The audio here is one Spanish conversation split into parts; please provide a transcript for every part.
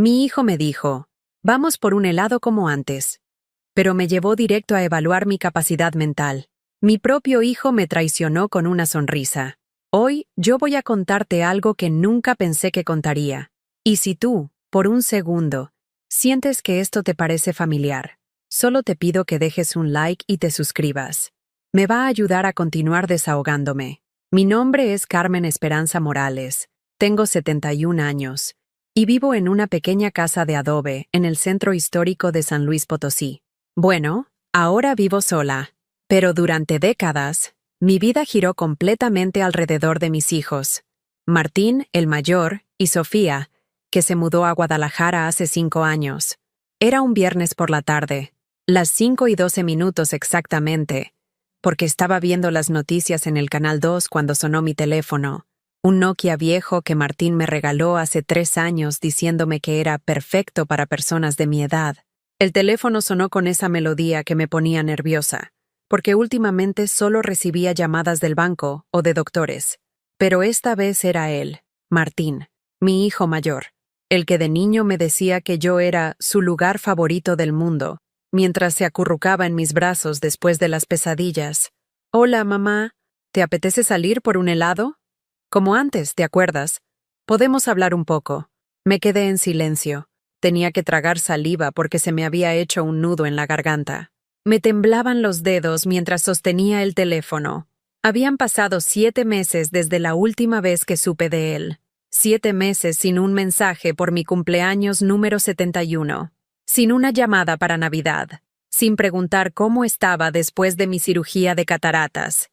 Mi hijo me dijo, vamos por un helado como antes. Pero me llevó directo a evaluar mi capacidad mental. Mi propio hijo me traicionó con una sonrisa. Hoy yo voy a contarte algo que nunca pensé que contaría. Y si tú, por un segundo, sientes que esto te parece familiar, solo te pido que dejes un like y te suscribas. Me va a ayudar a continuar desahogándome. Mi nombre es Carmen Esperanza Morales, tengo 71 años, y vivo en una pequeña casa de adobe en el centro histórico de San Luis Potosí. Bueno, ahora vivo sola, pero durante décadas, mi vida giró completamente alrededor de mis hijos. Martín, el mayor, y Sofía, que se mudó a Guadalajara hace 5 años. Era un viernes por la tarde, las 5:12 exactamente, porque estaba viendo las noticias en el Canal 2 cuando sonó mi teléfono, un Nokia viejo que Martín me regaló hace 3 años diciéndome que era perfecto para personas de mi edad. El teléfono sonó con esa melodía que me ponía nerviosa, porque últimamente solo recibía llamadas del banco o de doctores. Pero esta vez era él, Martín, mi hijo mayor, el que de niño me decía que yo era su lugar favorito del mundo, mientras se acurrucaba en mis brazos después de las pesadillas. Hola, mamá, ¿te apetece salir por un helado? Como antes, ¿te acuerdas? Podemos hablar un poco. Me quedé en silencio. Tenía que tragar saliva porque se me había hecho un nudo en la garganta. Me temblaban los dedos mientras sostenía el teléfono. Habían pasado 7 meses desde la última vez que supe de él. 7 meses sin un mensaje por mi cumpleaños número 71. Sin una llamada para Navidad. Sin preguntar cómo estaba después de mi cirugía de cataratas.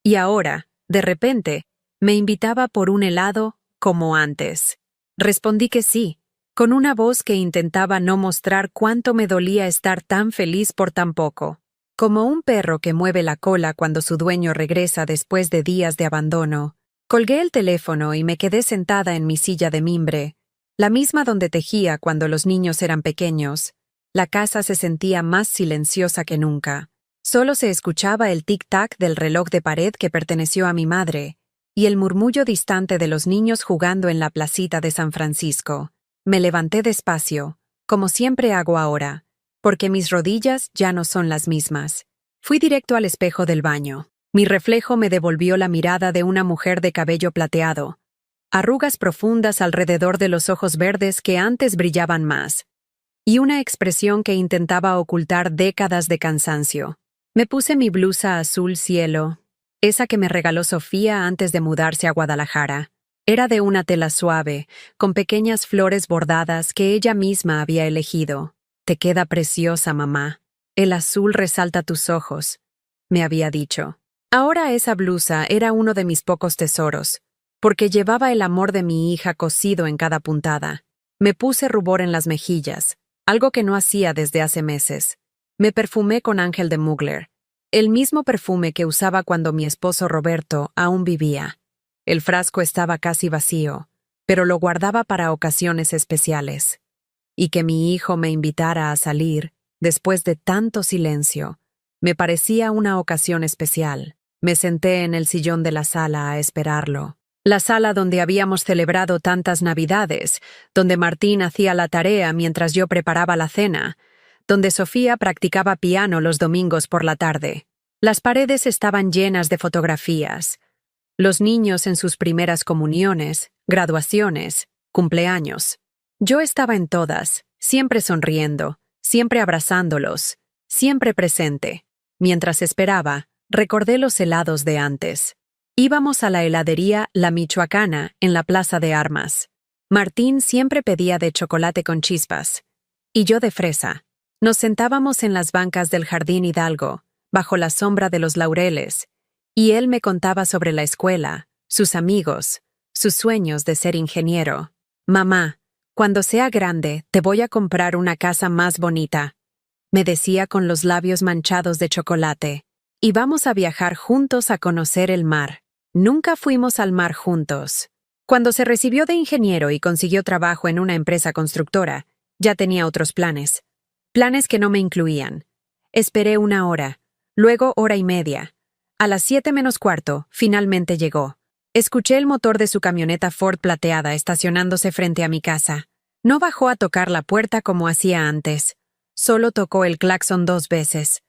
Y ahora, de repente, me invitaba por un helado como antes. Respondí que sí, con una voz que intentaba no mostrar cuánto me dolía estar tan feliz por tan poco. Como un perro que mueve la cola cuando su dueño regresa después de días de abandono, colgué el teléfono y me quedé sentada en mi silla de mimbre, la misma donde tejía cuando los niños eran pequeños. La casa se sentía más silenciosa que nunca. Solo se escuchaba el tic-tac del reloj de pared que perteneció a mi madre, y el murmullo distante de los niños jugando en la placita de San Francisco. Me levanté despacio, como siempre hago ahora, porque mis rodillas ya no son las mismas. Fui directo al espejo del baño. Mi reflejo me devolvió la mirada de una mujer de cabello plateado, arrugas profundas alrededor de los ojos verdes que antes brillaban más, y una expresión que intentaba ocultar décadas de cansancio. Me puse mi blusa azul cielo, esa que me regaló Sofía antes de mudarse a Guadalajara. Era de una tela suave, con pequeñas flores bordadas que ella misma había elegido. Te queda preciosa, mamá. El azul resalta tus ojos, me había dicho. Ahora esa blusa era uno de mis pocos tesoros, porque llevaba el amor de mi hija cosido en cada puntada. Me puse rubor en las mejillas, algo que no hacía desde hace meses. Me perfumé con Ángel de Mugler, el mismo perfume que usaba cuando mi esposo Roberto aún vivía. El frasco estaba casi vacío, pero lo guardaba para ocasiones especiales. Y que mi hijo me invitara a salir, después de tanto silencio, me parecía una ocasión especial. Me senté en el sillón de la sala a esperarlo. La sala donde habíamos celebrado tantas Navidades, donde Martín hacía la tarea mientras yo preparaba la cena, donde Sofía practicaba piano los domingos por la tarde. Las paredes estaban llenas de fotografías. Los niños en sus primeras comuniones, graduaciones, cumpleaños. Yo estaba en todas, siempre sonriendo, siempre abrazándolos, siempre presente. Mientras esperaba, recordé los helados de antes. Íbamos a la heladería La Michoacana en la Plaza de Armas. Martín siempre pedía de chocolate con chispas, y yo de fresa. Nos sentábamos en las bancas del Jardín Hidalgo, bajo la sombra de los laureles, y él me contaba sobre la escuela, sus amigos, sus sueños de ser ingeniero. Mamá, cuando sea grande, te voy a comprar una casa más bonita, me decía con los labios manchados de chocolate, y vamos a viajar juntos a conocer el mar. Nunca fuimos al mar juntos. Cuando se recibió de ingeniero y consiguió trabajo en una empresa constructora, ya tenía otros planes. Planes que no me incluían. Esperé 1 hora, luego 1:30. A las 7:45, finalmente llegó. Escuché el motor de su camioneta Ford plateada estacionándose frente a mi casa. No bajó a tocar la puerta como hacía antes. Solo tocó el claxon 2 veces.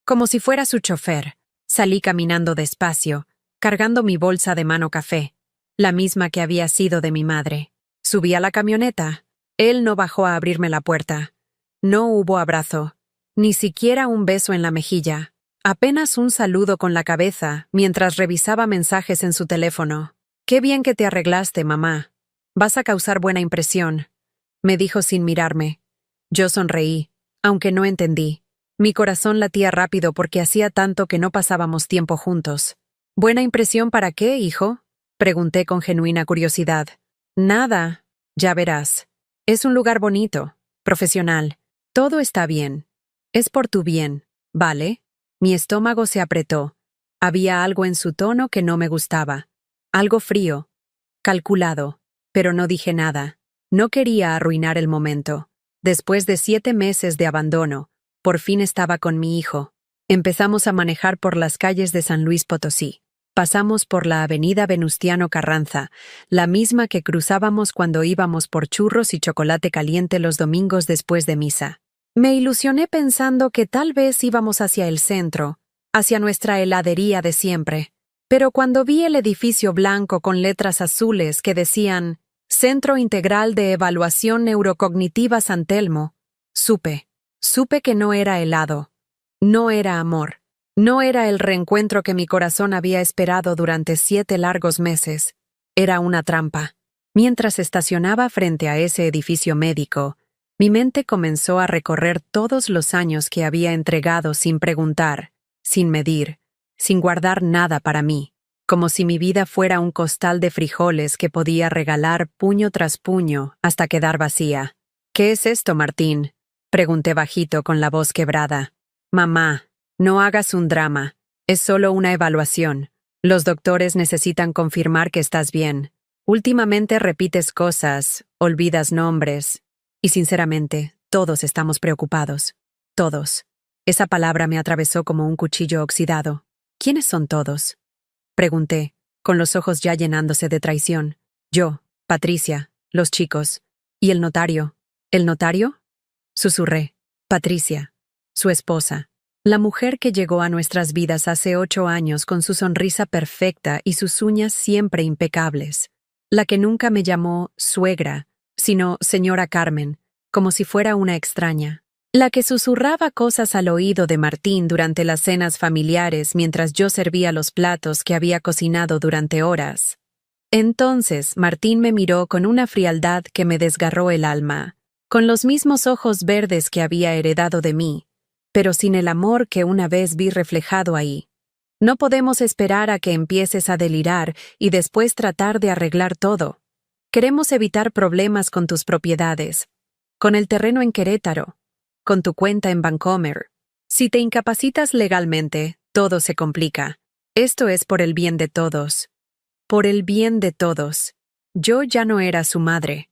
Como si fuera su chofer, salí caminando despacio, cargando mi bolsa de mano café, la misma que había sido de mi madre. Subí a la camioneta. Él no bajó a abrirme la puerta. No hubo abrazo, ni siquiera un beso en la mejilla, apenas un saludo con la cabeza mientras revisaba mensajes en su teléfono. «Qué bien que te arreglaste, mamá. Vas a causar buena impresión», me dijo sin mirarme. Yo sonreí, aunque no entendí. Mi corazón latía rápido porque hacía tanto que no pasábamos tiempo juntos. «¿Buena impresión para qué, hijo?», pregunté con genuina curiosidad. «Nada, ya verás. Es un lugar bonito, profesional. Todo está bien. Es por tu bien, ¿vale?» Mi estómago se apretó. Había algo en su tono que no me gustaba. Algo frío, calculado, pero no dije nada. No quería arruinar el momento. Después de 7 meses de abandono, por fin estaba con mi hijo. Empezamos a manejar por las calles de San Luis Potosí. Pasamos por la avenida Venustiano Carranza, la misma que cruzábamos cuando íbamos por churros y chocolate caliente los domingos después de misa. Me ilusioné pensando que tal vez íbamos hacia el centro, hacia nuestra heladería de siempre. Pero cuando vi el edificio blanco con letras azules que decían Centro Integral de Evaluación Neurocognitiva San Telmo, supe que no era helado, no era amor, no era el reencuentro que mi corazón había esperado durante 7 largos meses, era una trampa. Mientras estacionaba frente a ese edificio médico, mi mente comenzó a recorrer todos los años que había entregado sin preguntar, sin medir, sin guardar nada para mí, como si mi vida fuera un costal de frijoles que podía regalar puño tras puño hasta quedar vacía. «¿Qué es esto, Martín?», pregunté bajito con la voz quebrada. «Mamá, no hagas un drama. Es solo una evaluación. Los doctores necesitan confirmar que estás bien. Últimamente repites cosas, olvidas nombres. Y sinceramente, todos estamos preocupados. Todos». Esa palabra me atravesó como un cuchillo oxidado. «¿Quiénes son todos?», pregunté, con los ojos ya llenándose de traición. «Yo, Patricia, los chicos. ¿Y el notario?». «¿El notario?», susurré. «Patricia, su esposa. La mujer que llegó a nuestras vidas hace 8 años con su sonrisa perfecta y sus uñas siempre impecables. La que nunca me llamó suegra, sino señora Carmen, como si fuera una extraña. La que susurraba cosas al oído de Martín durante las cenas familiares mientras yo servía los platos que había cocinado durante horas. Entonces Martín me miró con una frialdad que me desgarró el alma, con los mismos ojos verdes que había heredado de mí, pero sin el amor que una vez vi reflejado ahí. «No podemos esperar a que empieces a delirar y después tratar de arreglar todo. Queremos evitar problemas con tus propiedades, con el terreno en Querétaro, con tu cuenta en Bancomer. Si te incapacitas legalmente, todo se complica. Esto es por el bien de todos. Por el bien de todos». Yo ya no era su madre.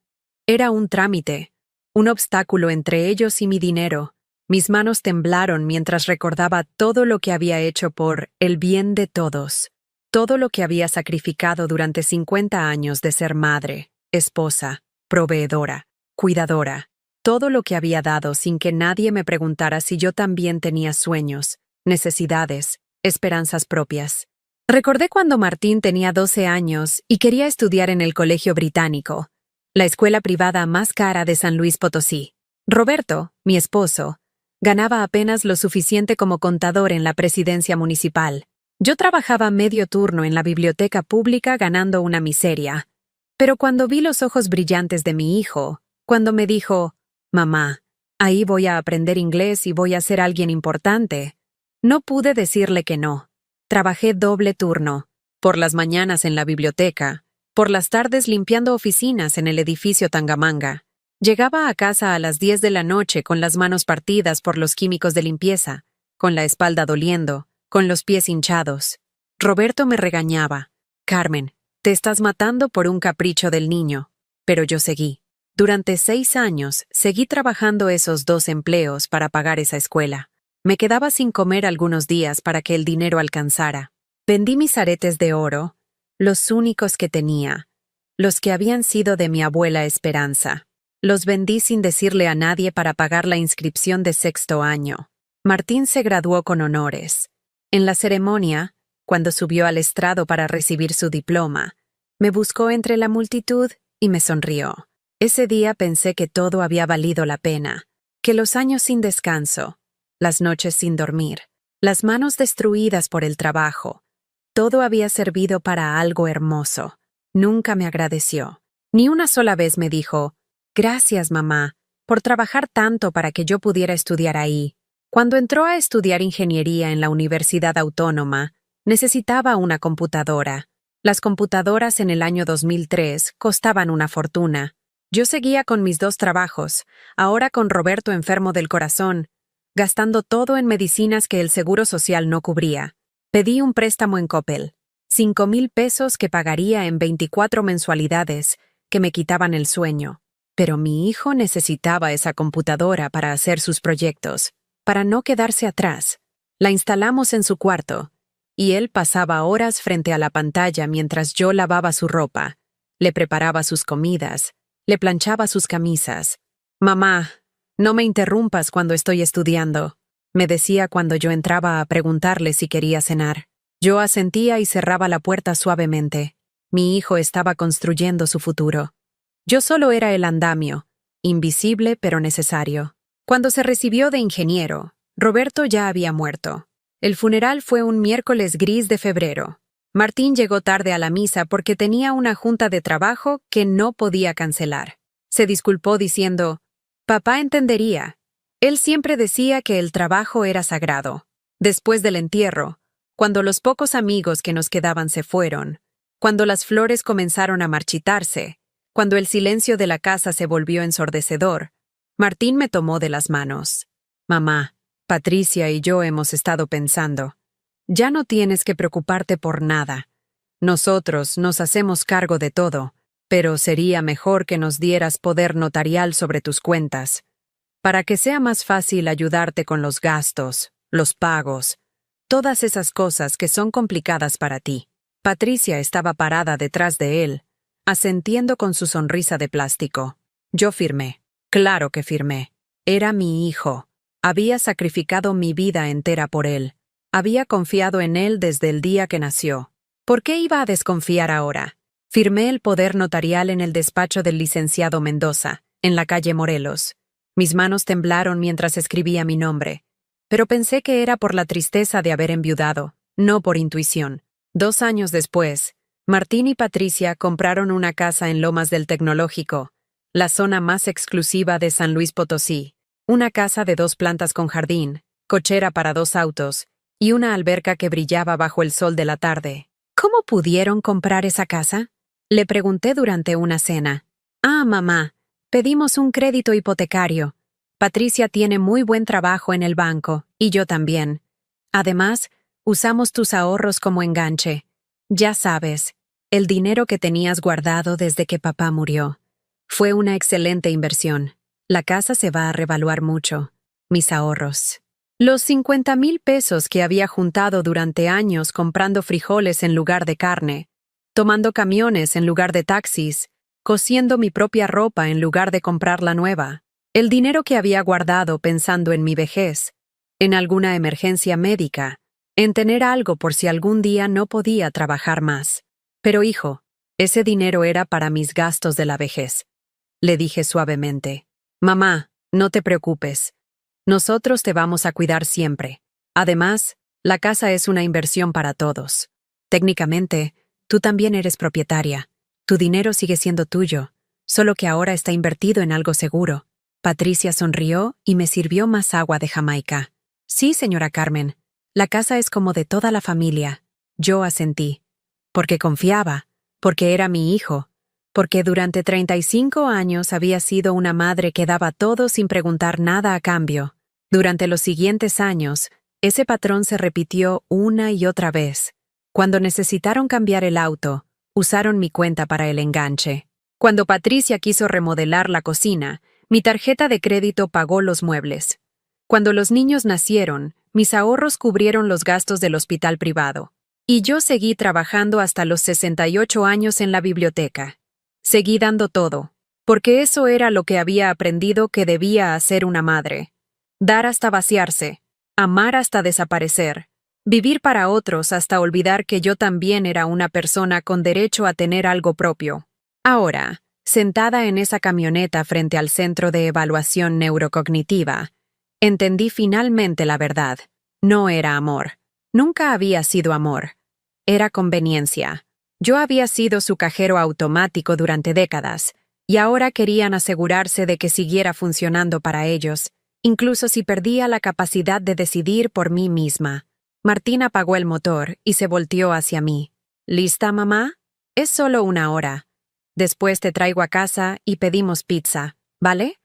Era un trámite, un obstáculo entre ellos y mi dinero. Mis manos temblaron mientras recordaba todo lo que había hecho por el bien de todos. Todo lo que había sacrificado durante 50 años de ser madre, esposa, proveedora, cuidadora. Todo lo que había dado sin que nadie me preguntara si yo también tenía sueños, necesidades, esperanzas propias. Recordé cuando Martín tenía 12 años y quería estudiar en el Colegio Británico, la escuela privada más cara de San Luis Potosí. Roberto, mi esposo, ganaba apenas lo suficiente como contador en la presidencia municipal. Yo trabajaba medio turno en la biblioteca pública ganando una miseria. Pero cuando vi los ojos brillantes de mi hijo, cuando me dijo, «Mamá, ahí voy a aprender inglés y voy a ser alguien importante», no pude decirle que no. Trabajé doble turno, por las mañanas en la biblioteca, por las tardes limpiando oficinas en el edificio Tangamanga. Llegaba a casa a las 10 de la noche con las manos partidas por los químicos de limpieza, con la espalda doliendo, con los pies hinchados. Roberto me regañaba. «Carmen, te estás matando por un capricho del niño». Pero yo seguí. Durante 6 años seguí trabajando esos 2 empleos para pagar esa escuela. Me quedaba sin comer algunos días para que el dinero alcanzara. Vendí mis aretes de oro, los únicos que tenía, los que habían sido de mi abuela Esperanza. Los vendí sin decirle a nadie para pagar la inscripción de sexto año. Martín se graduó con honores. En la ceremonia, cuando subió al estrado para recibir su diploma, me buscó entre la multitud y me sonrió. Ese día pensé que todo había valido la pena, que los años sin descanso, las noches sin dormir, las manos destruidas por el trabajo, todo había servido para algo hermoso. Nunca me agradeció. Ni una sola vez me dijo, «Gracias, mamá, por trabajar tanto para que yo pudiera estudiar ahí». Cuando entró a estudiar ingeniería en la Universidad Autónoma, necesitaba una computadora. Las computadoras en el año 2003 costaban una fortuna. Yo seguía con mis 2 trabajos, ahora con Roberto enfermo del corazón, gastando todo en medicinas que el Seguro Social no cubría. Pedí un préstamo en Coppel, 5,000 pesos que pagaría en 24 mensualidades, que me quitaban el sueño. Pero mi hijo necesitaba esa computadora para hacer sus proyectos, para no quedarse atrás. La instalamos en su cuarto, y él pasaba horas frente a la pantalla mientras yo lavaba su ropa, le preparaba sus comidas, le planchaba sus camisas. «Mamá, no me interrumpas cuando estoy estudiando», me decía cuando yo entraba a preguntarle si quería cenar. Yo asentía y cerraba la puerta suavemente. Mi hijo estaba construyendo su futuro. Yo solo era el andamio, invisible pero necesario. Cuando se recibió de ingeniero, Roberto ya había muerto. El funeral fue un miércoles gris de febrero. Martín llegó tarde a la misa porque tenía una junta de trabajo que no podía cancelar. Se disculpó diciendo, «Papá entendería». Él siempre decía que el trabajo era sagrado. Después del entierro, cuando los pocos amigos que nos quedaban se fueron, cuando las flores comenzaron a marchitarse, cuando el silencio de la casa se volvió ensordecedor, Martín me tomó de las manos. «Mamá, Patricia y yo hemos estado pensando. Ya no tienes que preocuparte por nada. Nosotros nos hacemos cargo de todo, pero sería mejor que nos dieras poder notarial sobre tus cuentas, para que sea más fácil ayudarte con los gastos, los pagos, todas esas cosas que son complicadas para ti». Patricia estaba parada detrás de él, asentiendo con su sonrisa de plástico. Yo firmé. Claro que firmé. Era mi hijo. Había sacrificado mi vida entera por él. Había confiado en él desde el día que nació. ¿Por qué iba a desconfiar ahora? Firmé el poder notarial en el despacho del licenciado Mendoza, en la calle Morelos. Mis manos temblaron mientras escribía mi nombre, pero pensé que era por la tristeza de haber enviudado, no por intuición. 2 años después, Martín y Patricia compraron una casa en Lomas del Tecnológico, la zona más exclusiva de San Luis Potosí. Una casa de 2 plantas con jardín, cochera para 2 autos y una alberca que brillaba bajo el sol de la tarde. ¿Cómo pudieron comprar esa casa? Le pregunté durante una cena. «Ah, mamá, pedimos un crédito hipotecario. Patricia tiene muy buen trabajo en el banco, y yo también. Además, usamos tus ahorros como enganche. Ya sabes, el dinero que tenías guardado desde que papá murió. Fue una excelente inversión. La casa se va a revaluar mucho. Mis ahorros». Los 50,000 pesos que había juntado durante años comprando frijoles en lugar de carne, tomando camiones en lugar de taxis, cosiendo mi propia ropa en lugar de comprar la nueva. El dinero que había guardado pensando en mi vejez, en alguna emergencia médica, en tener algo por si algún día no podía trabajar más. Pero hijo, ese dinero era para mis gastos de la vejez. Le dije suavemente. «Mamá, no te preocupes. Nosotros te vamos a cuidar siempre. Además, la casa es una inversión para todos. Técnicamente, tú también eres propietaria. Tu dinero sigue siendo tuyo, solo que ahora está invertido en algo seguro». Patricia sonrió y me sirvió más agua de Jamaica. «Sí, señora Carmen. La casa es como de toda la familia». Yo asentí. Porque confiaba, porque era mi hijo, porque durante 35 años había sido una madre que daba todo sin preguntar nada a cambio. Durante los siguientes años, ese patrón se repitió una y otra vez. Cuando necesitaron cambiar el auto, usaron mi cuenta para el enganche. Cuando Patricia quiso remodelar la cocina, mi tarjeta de crédito pagó los muebles. Cuando los niños nacieron, mis ahorros cubrieron los gastos del hospital privado. Y yo seguí trabajando hasta los 68 años en la biblioteca. Seguí dando todo. porque eso era lo que había aprendido que debía hacer una madre. Dar hasta vaciarse, amar hasta desaparecer, vivir para otros hasta olvidar que yo también era una persona con derecho a tener algo propio. Ahora, sentada en esa camioneta frente al Centro de Evaluación Neurocognitiva, entendí finalmente la verdad. No era amor. Nunca había sido amor. Era conveniencia. Yo había sido su cajero automático durante décadas, y ahora querían asegurarse de que siguiera funcionando para ellos, incluso si perdía la capacidad de decidir por mí misma. Martín apagó el motor y se volteó hacia mí. ¿Lista, mamá? Es solo 1 hora. Después te traigo a casa y pedimos pizza, ¿vale?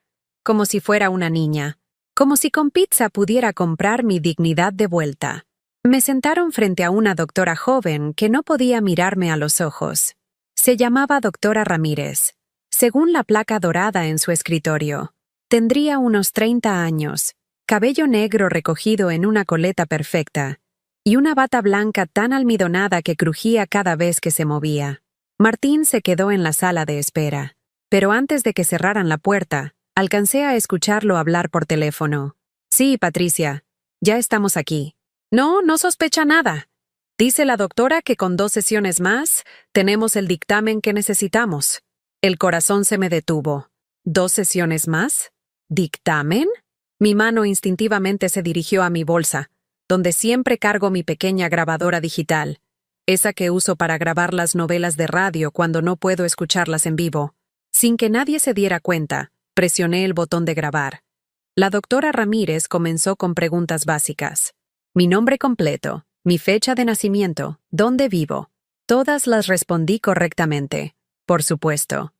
Como si fuera una niña. Como si con pizza pudiera comprar mi dignidad de vuelta. Me sentaron frente a una doctora joven que no podía mirarme a los ojos. Se llamaba doctora Ramírez, según la placa dorada en su escritorio. Tendría unos 30 años, cabello negro recogido en una coleta perfecta, y una bata blanca tan almidonada que crujía cada vez que se movía. Martín se quedó en la sala de espera, pero antes de que cerraran la puerta, alcancé a escucharlo hablar por teléfono. Sí, Patricia, ya estamos aquí. No sospecha nada. Dice la doctora que con 2 sesiones más tenemos el dictamen que necesitamos. El corazón se me detuvo. ¿2 sesiones más? ¿Dictamen? Mi mano instintivamente se dirigió a mi bolsa, donde siempre cargo mi pequeña grabadora digital, esa que uso para grabar las novelas de radio cuando no puedo escucharlas en vivo. Sin que nadie se diera cuenta, presioné el botón de grabar. La doctora Ramírez comenzó con preguntas básicas. Mi nombre completo, mi fecha de nacimiento, dónde vivo. Todas las respondí correctamente, por supuesto.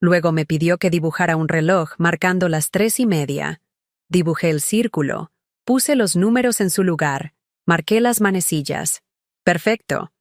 Luego me pidió que dibujara un reloj marcando las 3:30. Dibujé el círculo, puse los números en su lugar, marqué las manecillas. Perfecto.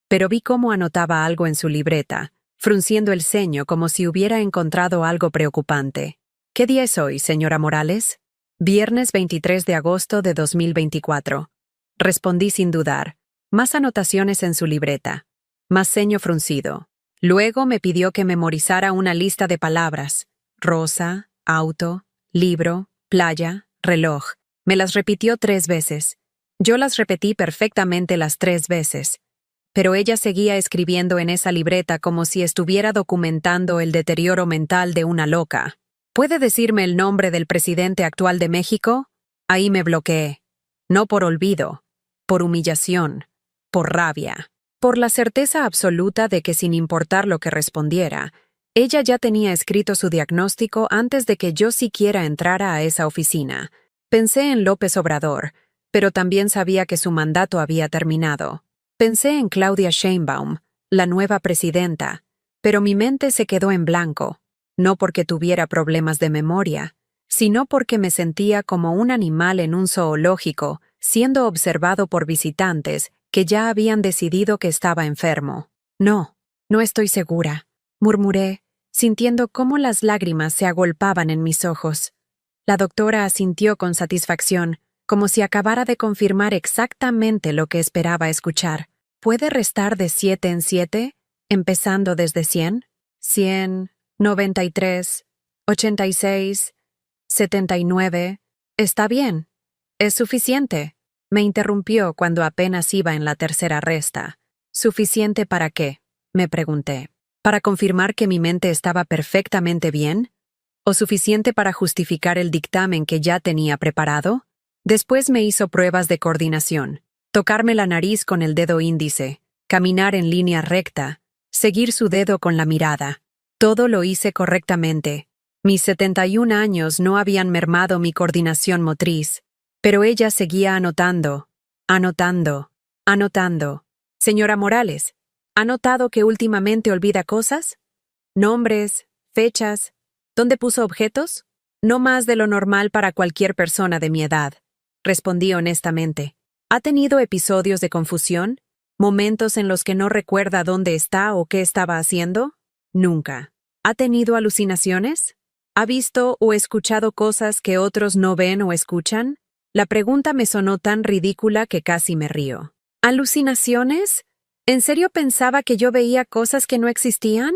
Pero vi cómo anotaba algo en su libreta, frunciendo el ceño como si hubiera encontrado algo preocupante. ¿Qué día es hoy, señora Morales? Viernes 23 de agosto de 2024. Respondí sin dudar. Más anotaciones en su libreta. Más ceño fruncido. Luego me pidió que memorizara una lista de palabras. Rosa, auto, libro, playa, reloj. Me las repitió 3 veces. Yo las repetí perfectamente las 3 veces. Pero ella seguía escribiendo en esa libreta como si estuviera documentando el deterioro mental de una loca. ¿Puede decirme el nombre del presidente actual de México? Ahí me bloqueé. No por olvido, por humillación, por rabia, por la certeza absoluta de que sin importar lo que respondiera, ella ya tenía escrito su diagnóstico antes de que yo siquiera entrara a esa oficina. Pensé en López Obrador, pero también sabía que su mandato había terminado. Pensé en Claudia Sheinbaum, la nueva presidenta, pero mi mente se quedó en blanco, no porque tuviera problemas de memoria, sino porque me sentía como un animal en un zoológico, siendo observado por visitantes que ya habían decidido que estaba enfermo. No estoy segura, murmuré, sintiendo cómo las lágrimas se agolpaban en mis ojos. La doctora asintió con satisfacción, como si acabara de confirmar exactamente lo que esperaba escuchar. ¿Puede restar de 7 en 7, empezando desde 100? 100, 93, 86, 79. Está bien. Es suficiente. Me interrumpió cuando apenas iba en la tercera resta. ¿Suficiente para qué?, me pregunté. ¿Para confirmar que mi mente estaba perfectamente bien? ¿O suficiente para justificar el dictamen que ya tenía preparado? Después me hizo pruebas de coordinación. Tocarme la nariz con el dedo índice, caminar en línea recta, seguir su dedo con la mirada. Todo lo hice correctamente. Mis 71 años no habían mermado mi coordinación motriz, pero ella seguía anotando. Señora Morales, ¿ha notado que últimamente olvida cosas? Nombres, fechas, ¿dónde puso objetos? No más de lo normal para cualquier persona de mi edad, respondí honestamente. ¿Ha tenido episodios de confusión? ¿Momentos en los que no recuerda dónde está o qué estaba haciendo? Nunca. ¿Ha tenido alucinaciones? ¿Ha visto o escuchado cosas que otros no ven o escuchan? La pregunta me sonó tan ridícula que casi me río. ¿Alucinaciones? ¿En serio pensaba que yo veía cosas que no existían?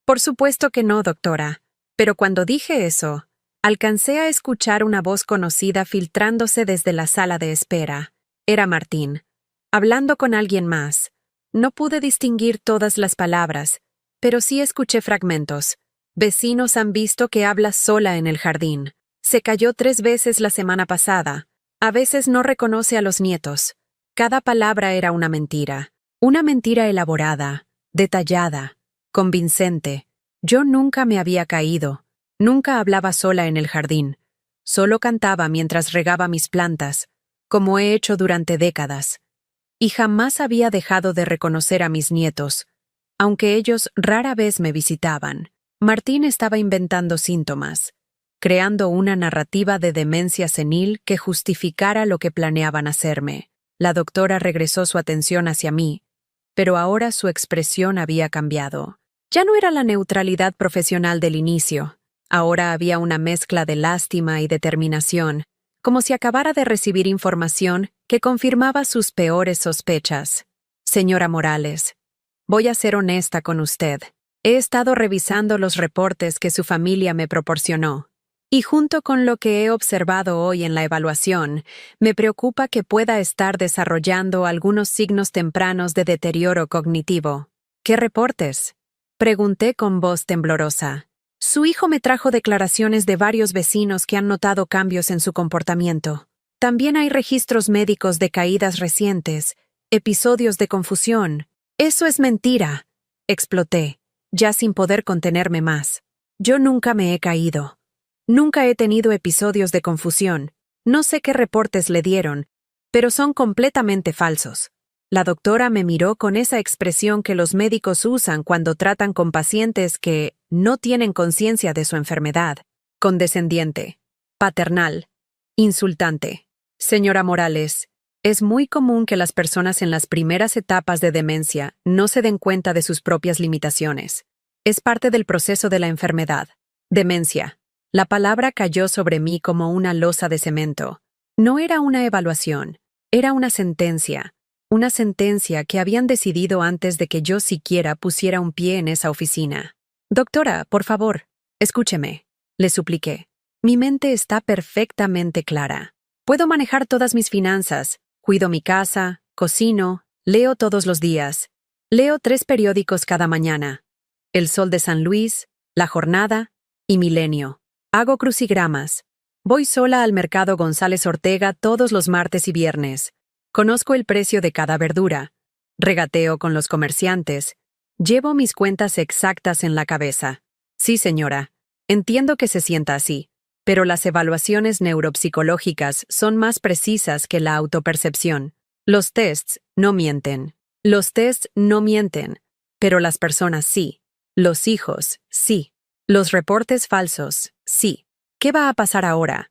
Por supuesto que no, doctora. Pero cuando dije eso, alcancé a escuchar una voz conocida filtrándose desde la sala de espera. Era Martín, hablando con alguien más. No pude distinguir todas las palabras, pero sí escuché fragmentos. Vecinos han visto que habla sola en el jardín. Se cayó 3 veces la semana pasada. A veces no reconoce a los nietos. Cada palabra era una mentira. Una mentira elaborada, detallada, convincente. Yo nunca me había caído. Nunca hablaba sola en el jardín. Solo cantaba mientras regaba mis plantas, como he hecho durante décadas. Y jamás había dejado de reconocer a mis nietos, aunque ellos rara vez me visitaban. Martín estaba inventando síntomas, creando una narrativa de demencia senil que justificara lo que planeaban hacerme. La doctora regresó su atención hacia mí, pero ahora su expresión había cambiado. Ya no era la neutralidad profesional del inicio. Ahora había una mezcla de lástima y determinación, como si acabara de recibir información que confirmaba sus peores sospechas. Señora Morales, voy a ser honesta con usted. He estado revisando los reportes que su familia me proporcionó, y junto con lo que he observado hoy en la evaluación, me preocupa que pueda estar desarrollando algunos signos tempranos de deterioro cognitivo. ¿Qué reportes?, pregunté con voz temblorosa. Su hijo me trajo declaraciones de varios vecinos que han notado cambios en su comportamiento. También hay registros médicos de caídas recientes, episodios de confusión. Eso es mentira, exploté, ya sin poder contenerme más. Yo nunca me he caído. Nunca he tenido episodios de confusión. No sé qué reportes le dieron, pero son completamente falsos. La doctora me miró con esa expresión que los médicos usan cuando tratan con pacientes que no tienen conciencia de su enfermedad. Condescendiente, paternal, insultante. Señora Morales, es muy común que las personas en las primeras etapas de demencia no se den cuenta de sus propias limitaciones. Es parte del proceso de la enfermedad. Demencia. La palabra cayó sobre mí como una losa de cemento. No era una evaluación, era una sentencia. Una sentencia que habían decidido antes de que yo siquiera pusiera un pie en esa oficina. Doctora, por favor, escúcheme, le supliqué. Mi mente está perfectamente clara. Puedo manejar todas mis finanzas, cuido mi casa, cocino, leo todos los días. Leo 3 periódicos cada mañana. El Sol de San Luis, La Jornada y Milenio. Hago crucigramas. Voy sola al mercado González Ortega todos los martes y viernes. Conozco el precio de cada verdura. Regateo con los comerciantes. Llevo mis cuentas exactas en la cabeza. Sí, señora. Entiendo que se sienta así, pero las evaluaciones neuropsicológicas son más precisas que la autopercepción. Los tests no mienten. Los tests no mienten, pero las personas sí. Los hijos, sí. Los reportes falsos, sí. ¿Qué va a pasar ahora?,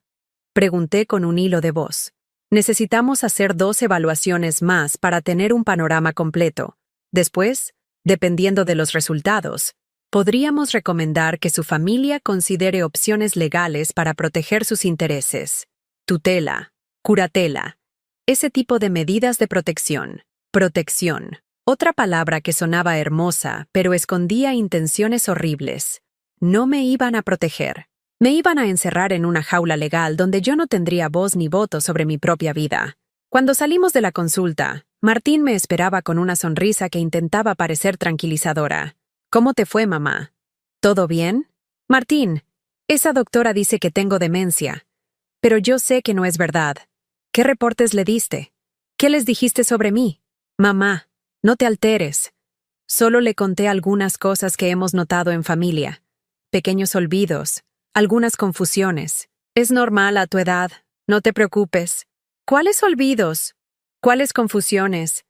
pregunté con un hilo de voz. Necesitamos hacer 2 evaluaciones más para tener un panorama completo. Después, dependiendo de los resultados, podríamos recomendar que su familia considere opciones legales para proteger sus intereses. Tutela, curatela, ese tipo de medidas de protección. Protección. Otra palabra que sonaba hermosa, pero escondía intenciones horribles. No me iban a proteger. Me iban a encerrar en una jaula legal donde yo no tendría voz ni voto sobre mi propia vida. Cuando salimos de la consulta, Martín me esperaba con una sonrisa que intentaba parecer tranquilizadora. ¿Cómo te fue, mamá? ¿Todo bien? Martín, esa doctora dice que tengo demencia. Pero yo sé que no es verdad. ¿Qué reportes le diste? ¿Qué les dijiste sobre mí? Mamá, no te alteres. Solo le conté algunas cosas que hemos notado en familia. Pequeños olvidos. Algunas confusiones. Es normal a tu edad, no te preocupes. ¿Cuáles olvidos? ¿Cuáles confusiones?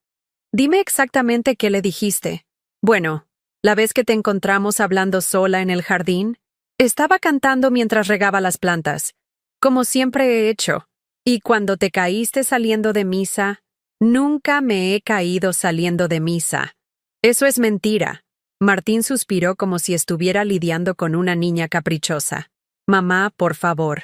Dime exactamente qué le dijiste. Bueno, la vez que te encontramos hablando sola en el jardín, estaba cantando mientras regaba las plantas, como siempre he hecho. Y cuando te caíste saliendo de misa, nunca me he caído saliendo de misa. Eso es mentira. Martín suspiró como si estuviera lidiando con una niña caprichosa. Mamá, por favor.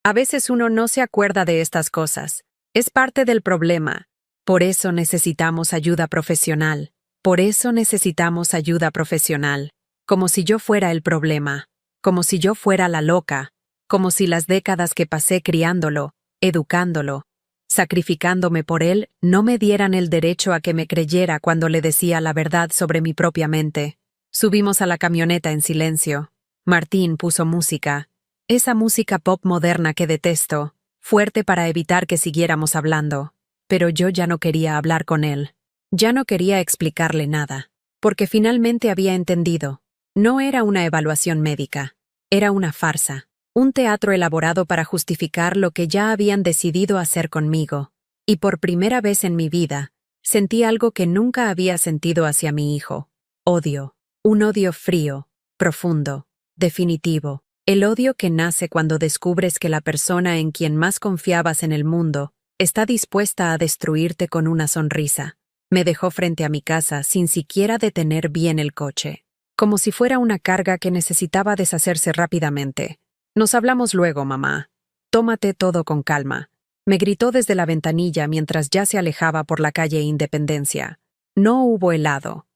A veces uno no se acuerda de estas cosas. Es parte del problema. Por eso necesitamos ayuda profesional. Por eso necesitamos ayuda profesional. Como si yo fuera el problema. como si yo fuera la loca, como si las décadas que pasé criándolo, educándolo, sacrificándome por él, no me dieran el derecho a que me creyera cuando le decía la verdad sobre mi propia mente. Subimos a la camioneta en silencio. Martín puso música, esa música pop moderna que detesto, fuerte para evitar que siguiéramos hablando. Pero yo ya no quería hablar con él. Ya no quería explicarle nada, porque finalmente había entendido. No era una evaluación médica, era una farsa, un teatro elaborado para justificar lo que ya habían decidido hacer conmigo. Y por primera vez en mi vida, sentí algo que nunca había sentido hacia mi hijo. Odio. Un odio frío, profundo, definitivo. El odio que nace cuando descubres que la persona en quien más confiabas en el mundo está dispuesta a destruirte con una sonrisa. Me dejó frente a mi casa sin siquiera detener bien el coche, como si fuera una carga que necesitaba deshacerse rápidamente. Nos hablamos luego, mamá. Tómate todo con calma. Me gritó desde la ventanilla mientras ya se alejaba por la calle Independencia. No hubo helado.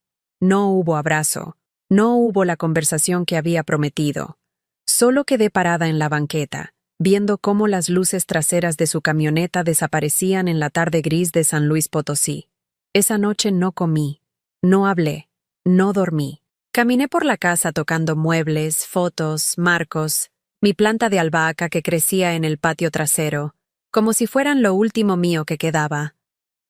No hubo abrazo. No hubo la conversación que había prometido. Solo quedé parada en la banqueta, viendo cómo las luces traseras de su camioneta desaparecían en la tarde gris de San Luis Potosí. Esa noche no comí, no hablé, no dormí. Caminé por la casa tocando muebles, fotos, marcos, mi planta de albahaca que crecía en el patio trasero, como si fueran lo último mío que quedaba,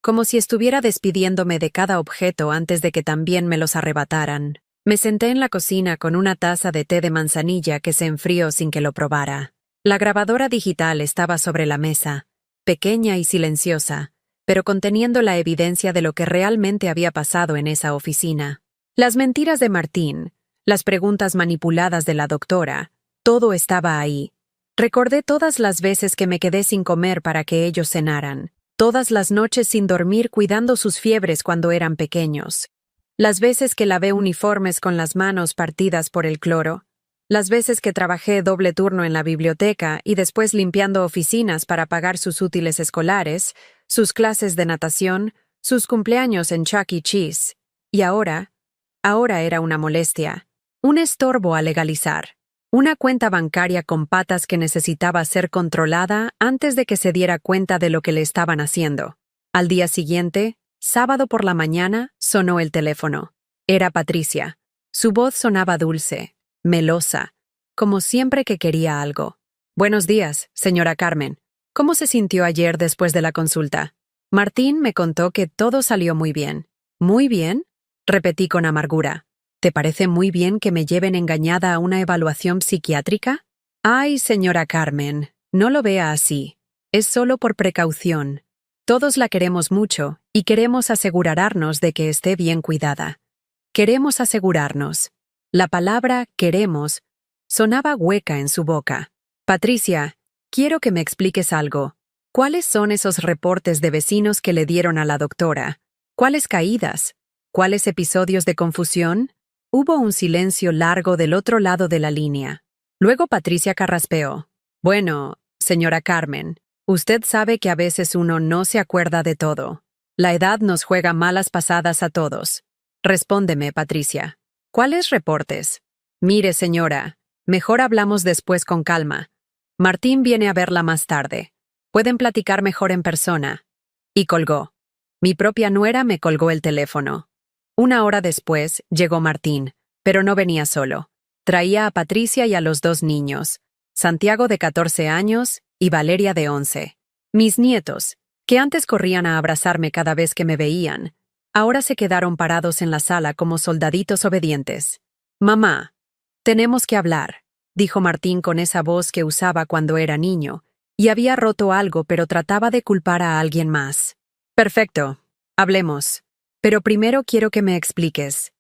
como si estuviera despidiéndome de cada objeto antes de que también me los arrebataran. Me senté en la cocina con una taza de té de manzanilla que se enfrió sin que lo probara. La grabadora digital estaba sobre la mesa, pequeña y silenciosa, pero conteniendo la evidencia de lo que realmente había pasado en esa oficina. Las mentiras de Martín, las preguntas manipuladas de la doctora, todo estaba ahí. Recordé todas las veces que me quedé sin comer para que ellos cenaran, todas las noches sin dormir cuidando sus fiebres cuando eran pequeños. Las veces que lavé uniformes con las manos partidas por el cloro, las veces que trabajé doble turno en la biblioteca y después limpiando oficinas para pagar sus útiles escolares, sus clases de natación, sus cumpleaños en Chuck E. Cheese. Y ahora era una molestia, un estorbo a legalizar, una cuenta bancaria con patas que necesitaba ser controlada antes de que se diera cuenta de lo que le estaban haciendo. Al día siguiente, sábado por la mañana, sonó el teléfono. Era Patricia. Su voz sonaba dulce, melosa, como siempre que quería algo. Buenos días, señora Carmen. ¿Cómo se sintió ayer después de la consulta? Martín me contó que todo salió muy bien. ¿Muy bien? Repetí con amargura. ¿Te parece muy bien que me lleven engañada a una evaluación psiquiátrica? Ay, señora Carmen, no lo vea así. Es solo por precaución. Todos la queremos mucho y queremos asegurarnos de que esté bien cuidada. Queremos asegurarnos. La palabra queremos sonaba hueca en su boca. Patricia, quiero que me expliques algo. ¿Cuáles son esos reportes de vecinos que le dieron a la doctora? ¿Cuáles caídas? ¿Cuáles episodios de confusión? Hubo un silencio largo del otro lado de la línea. Luego Patricia carraspeó. Bueno, señora Carmen, usted sabe que a veces uno no se acuerda de todo. La edad nos juega malas pasadas a todos. Respóndeme, Patricia. ¿Cuáles reportes? Mire, señora, mejor hablamos después con calma. Martín viene a verla más tarde. Pueden platicar mejor en persona. Y colgó. Mi propia nuera me colgó el teléfono. Una hora después llegó Martín, pero no venía solo. Traía a Patricia y a los dos niños, Santiago de 14 años y Valeria de 11. Mis nietos, que antes corrían a abrazarme cada vez que me veían, ahora se quedaron parados en la sala como soldaditos obedientes. Mamá, tenemos que hablar, dijo Martín con esa voz que usaba cuando era niño, y había roto algo pero trataba de culpar a alguien más. Perfecto, hablemos. Pero primero quiero que me expliques.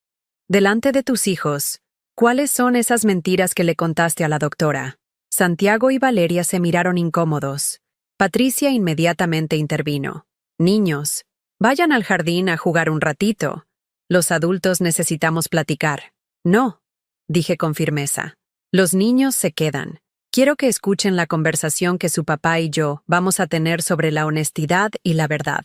Delante de tus hijos, ¿cuáles son esas mentiras que le contaste a la doctora? Santiago y Valeria se miraron incómodos. Patricia inmediatamente intervino. Niños, vayan al jardín a jugar un ratito. Los adultos necesitamos platicar. No, dije con firmeza. Los niños se quedan. Quiero que escuchen la conversación que su papá y yo vamos a tener sobre la honestidad y la verdad.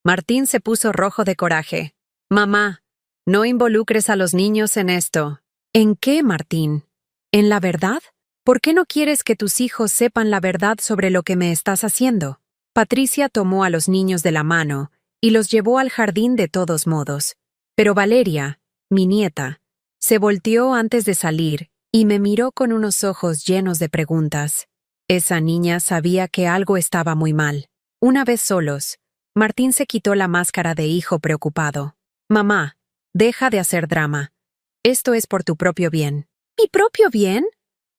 Martín se puso rojo de coraje. Mamá, no involucres a los niños en esto. ¿En qué, Martín? ¿En la verdad? ¿Por qué no quieres que tus hijos sepan la verdad sobre lo que me estás haciendo? Patricia tomó a los niños de la mano y los llevó al jardín de todos modos. Pero Valeria, mi nieta, se volteó antes de salir y me miró con unos ojos llenos de preguntas. Esa niña sabía que algo estaba muy mal. Una vez solos, Martín se quitó la máscara de hijo preocupado. Mamá, deja de hacer drama. Esto es por tu propio bien. ¿Mi propio bien?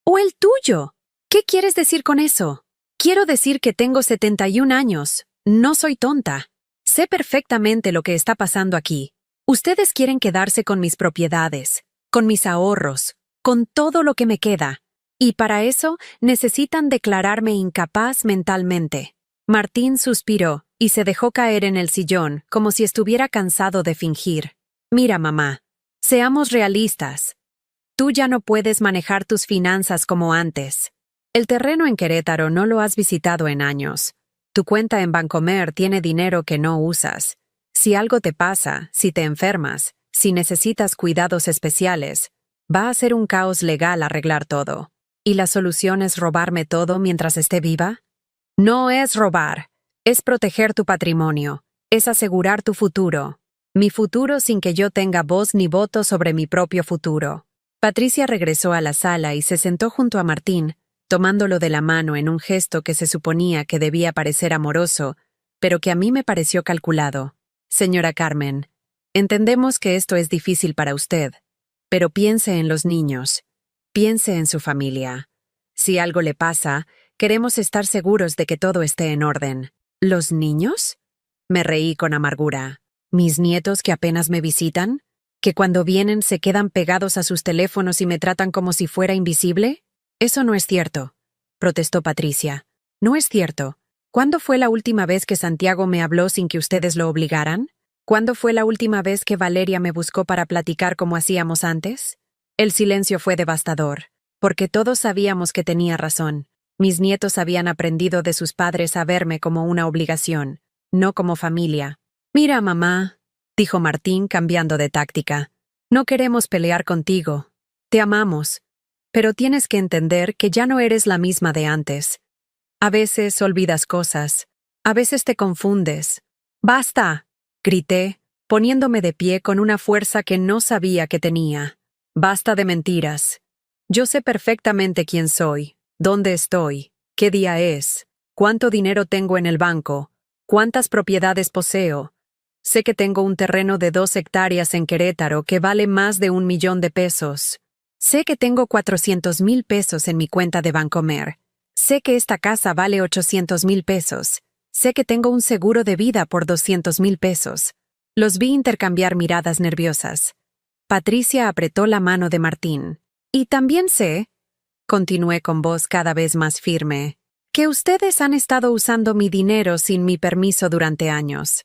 ¿O el tuyo? ¿Qué quieres decir con eso? Quiero decir que tengo 71 años. No soy tonta. Sé perfectamente lo que está pasando aquí. Ustedes quieren quedarse con mis propiedades, con mis ahorros, con todo lo que me queda. Y para eso necesitan declararme incapaz mentalmente. Martín suspiró y se dejó caer en el sillón como si estuviera cansado de fingir. Mira, mamá, seamos realistas. Tú ya no puedes manejar tus finanzas como antes. El terreno en Querétaro no lo has visitado en años. Tu cuenta en Bancomer tiene dinero que no usas. Si algo te pasa, si te enfermas, si necesitas cuidados especiales, va a ser un caos legal arreglar todo. ¿Y la solución es robarme todo mientras esté viva? No es robar, es proteger tu patrimonio, es asegurar tu futuro. Mi futuro sin que yo tenga voz ni voto sobre mi propio futuro. Patricia regresó a la sala y se sentó junto a Martín, tomándolo de la mano en un gesto que se suponía que debía parecer amoroso, pero que a mí me pareció calculado. Señora Carmen, entendemos que esto es difícil para usted, pero piense en los niños, piense en su familia. Si algo le pasa, queremos estar seguros de que todo esté en orden. ¿Los niños? Me reí con amargura. ¿Mis nietos que apenas me visitan? ¿Que cuando vienen se quedan pegados a sus teléfonos y me tratan como si fuera invisible? Eso no es cierto, protestó Patricia. No es cierto. ¿Cuándo fue la última vez que Santiago me habló sin que ustedes lo obligaran? ¿Cuándo fue la última vez que Valeria me buscó para platicar como hacíamos antes? El silencio fue devastador, porque todos sabíamos que tenía razón. Mis nietos habían aprendido de sus padres a verme como una obligación, no como familia. Mira, mamá, dijo Martín cambiando de táctica. No queremos pelear contigo. Te amamos. Pero tienes que entender que ya no eres la misma de antes. A veces olvidas cosas. A veces te confundes. ¡Basta!, grité, poniéndome de pie con una fuerza que no sabía que tenía. Basta de mentiras. Yo sé perfectamente quién soy, dónde estoy, qué día es, cuánto dinero tengo en el banco, cuántas propiedades poseo. Sé que tengo un terreno de 2 hectáreas en Querétaro que vale más de 1 millón de pesos. Sé que tengo 400,000 pesos en mi cuenta de Bancomer. Sé que esta casa vale 800,000 pesos. Sé que tengo un seguro de vida por 200,000 pesos. Los vi intercambiar miradas nerviosas. Patricia apretó la mano de Martín. Y también sé, continué con voz cada vez más firme, que ustedes han estado usando mi dinero sin mi permiso durante años.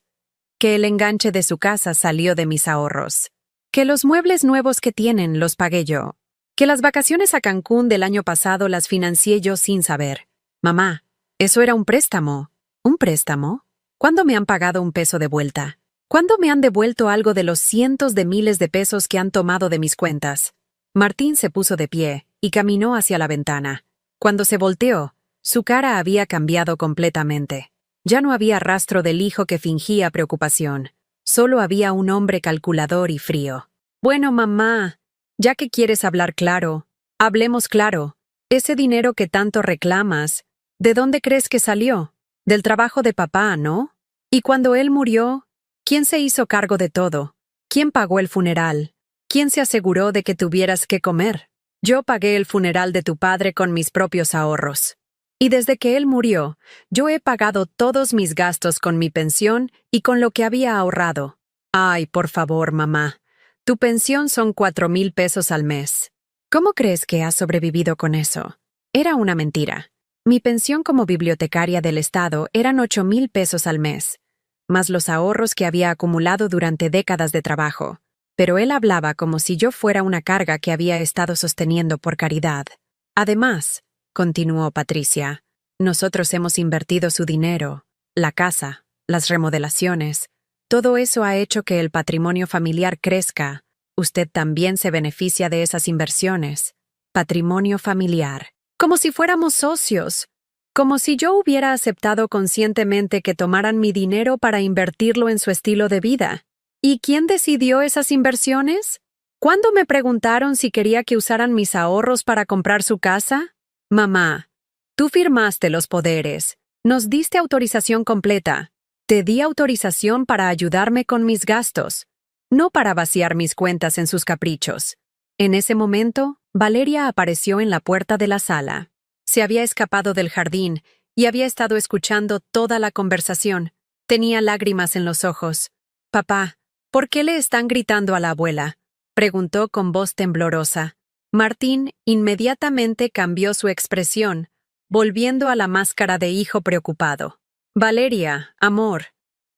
Que el enganche de su casa salió de mis ahorros. Que los muebles nuevos que tienen los pagué yo. Que las vacaciones a Cancún del año pasado las financié yo sin saber. Mamá, eso era un préstamo. ¿Un préstamo? ¿Cuándo me han pagado un peso de vuelta? ¿Cuándo me han devuelto algo de los cientos de miles de pesos que han tomado de mis cuentas? Martín se puso de pie y caminó hacia la ventana. Cuando se volteó, su cara había cambiado completamente. Ya no había rastro del hijo que fingía preocupación. Solo había un hombre calculador y frío. Bueno, mamá, ya que quieres hablar claro, hablemos claro. Ese dinero que tanto reclamas, ¿de dónde crees que salió? Del trabajo de papá, ¿no? Y cuando él murió, ¿quién se hizo cargo de todo? ¿Quién pagó el funeral? ¿Quién se aseguró de que tuvieras que comer? Yo pagué el funeral de tu padre con mis propios ahorros. Y desde que él murió, yo he pagado todos mis gastos con mi pensión y con lo que había ahorrado. Ay, por favor, mamá. Tu pensión son 4,000 pesos al mes. ¿Cómo crees que has sobrevivido con eso? Era una mentira. Mi pensión como bibliotecaria del Estado eran 8,000 pesos al mes, más los ahorros que había acumulado durante décadas de trabajo. Pero él hablaba como si yo fuera una carga que había estado sosteniendo por caridad. Además, continuó Patricia, nosotros hemos invertido su dinero, la casa, las remodelaciones. Todo eso ha hecho que el patrimonio familiar crezca. Usted también se beneficia de esas inversiones. patrimonio familiar, como si fuéramos socios, como si yo hubiera aceptado conscientemente que tomaran mi dinero para invertirlo en su estilo de vida. ¿Y quién decidió esas inversiones? ¿Cuándo me preguntaron si quería que usaran mis ahorros para comprar su casa? Mamá, tú firmaste los poderes, nos diste autorización completa. Te di autorización para ayudarme con mis gastos, no para vaciar mis cuentas en sus caprichos. En ese momento, Valeria apareció en la puerta de la sala. Se había escapado del jardín y había estado escuchando toda la conversación. Tenía lágrimas en los ojos. «Papá, ¿por qué le están gritando a la abuela?», preguntó con voz temblorosa. Martín inmediatamente cambió su expresión, volviendo a la máscara de hijo preocupado. «Valeria, amor,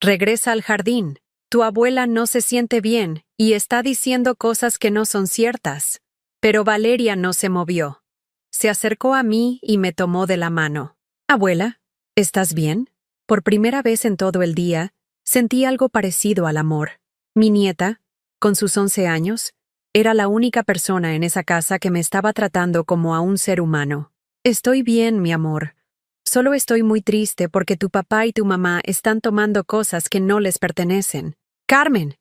regresa al jardín. Tu abuela no se siente bien y está diciendo cosas que no son ciertas». Pero Valeria no se movió. Se acercó a mí y me tomó de la mano. «Abuela, ¿estás bien?». Por primera vez en todo el día, sentí algo parecido al amor. Mi nieta, con sus 11 años, era la única persona en esa casa que me estaba tratando como a un ser humano. «Estoy bien, mi amor. Solo estoy muy triste porque tu papá y tu mamá están tomando cosas que no les pertenecen». «Carmen»,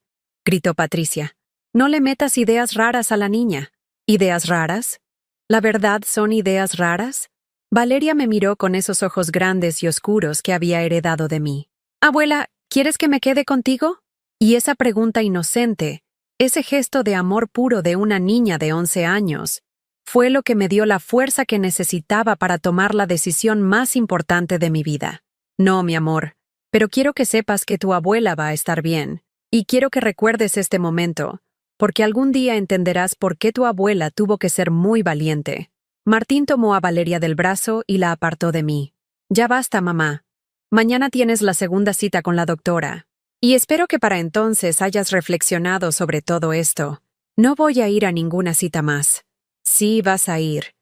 gritó Patricia, «no le metas ideas raras a la niña». «¿Ideas raras? ¿La verdad son ideas raras?». Valeria me miró con esos ojos grandes y oscuros que había heredado de mí. «Abuela, ¿quieres que me quede contigo?». Y esa pregunta inocente, ese gesto de amor puro de una niña de 11 años, fue lo que me dio la fuerza que necesitaba para tomar la decisión más importante de mi vida. «No, mi amor, pero quiero que sepas que tu abuela va a estar bien, y quiero que recuerdes este momento, porque algún día entenderás por qué tu abuela tuvo que ser muy valiente». Martín tomó a Valeria del brazo y la apartó de mí. «Ya basta, mamá. Mañana tienes la segunda cita con la doctora. Y espero que para entonces hayas reflexionado sobre todo esto. No voy a ir a ninguna cita más». «Sí, vas a ir.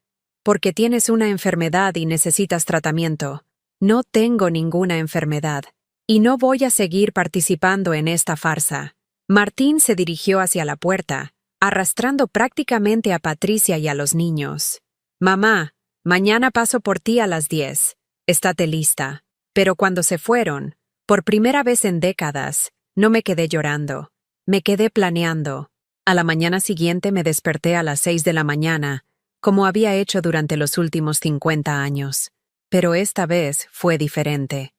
Porque tienes una enfermedad y necesitas tratamiento». «No tengo ninguna enfermedad. Y no voy a seguir participando en esta farsa». Martín se dirigió hacia la puerta, arrastrando prácticamente a Patricia y a los niños. «Mamá, mañana paso por ti a las 10. Estate lista». Pero cuando se fueron, por primera vez en décadas, no me quedé llorando. Me quedé planeando. A la mañana siguiente me desperté a las 6 de la mañana, como había hecho durante los últimos 50 años. Pero esta vez fue diferente.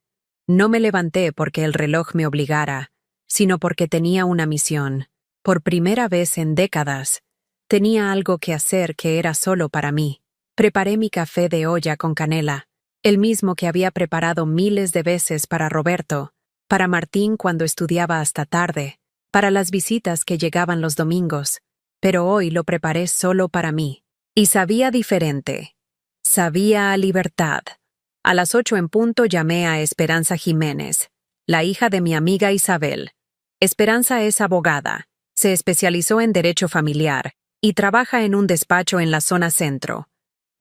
No me levanté porque el reloj me obligara, sino porque tenía una misión. Por primera vez en décadas, tenía algo que hacer que era solo para mí. Preparé mi café de olla con canela, el mismo que había preparado miles de veces para Roberto, para Martín cuando estudiaba hasta tarde, para las visitas que llegaban los domingos, pero hoy lo preparé solo para mí. Y sabía diferente. Sabía a libertad. A las 8 en punto llamé a Esperanza Jiménez, la hija de mi amiga Isabel. Esperanza es abogada, se especializó en derecho familiar y trabaja en un despacho en la zona centro.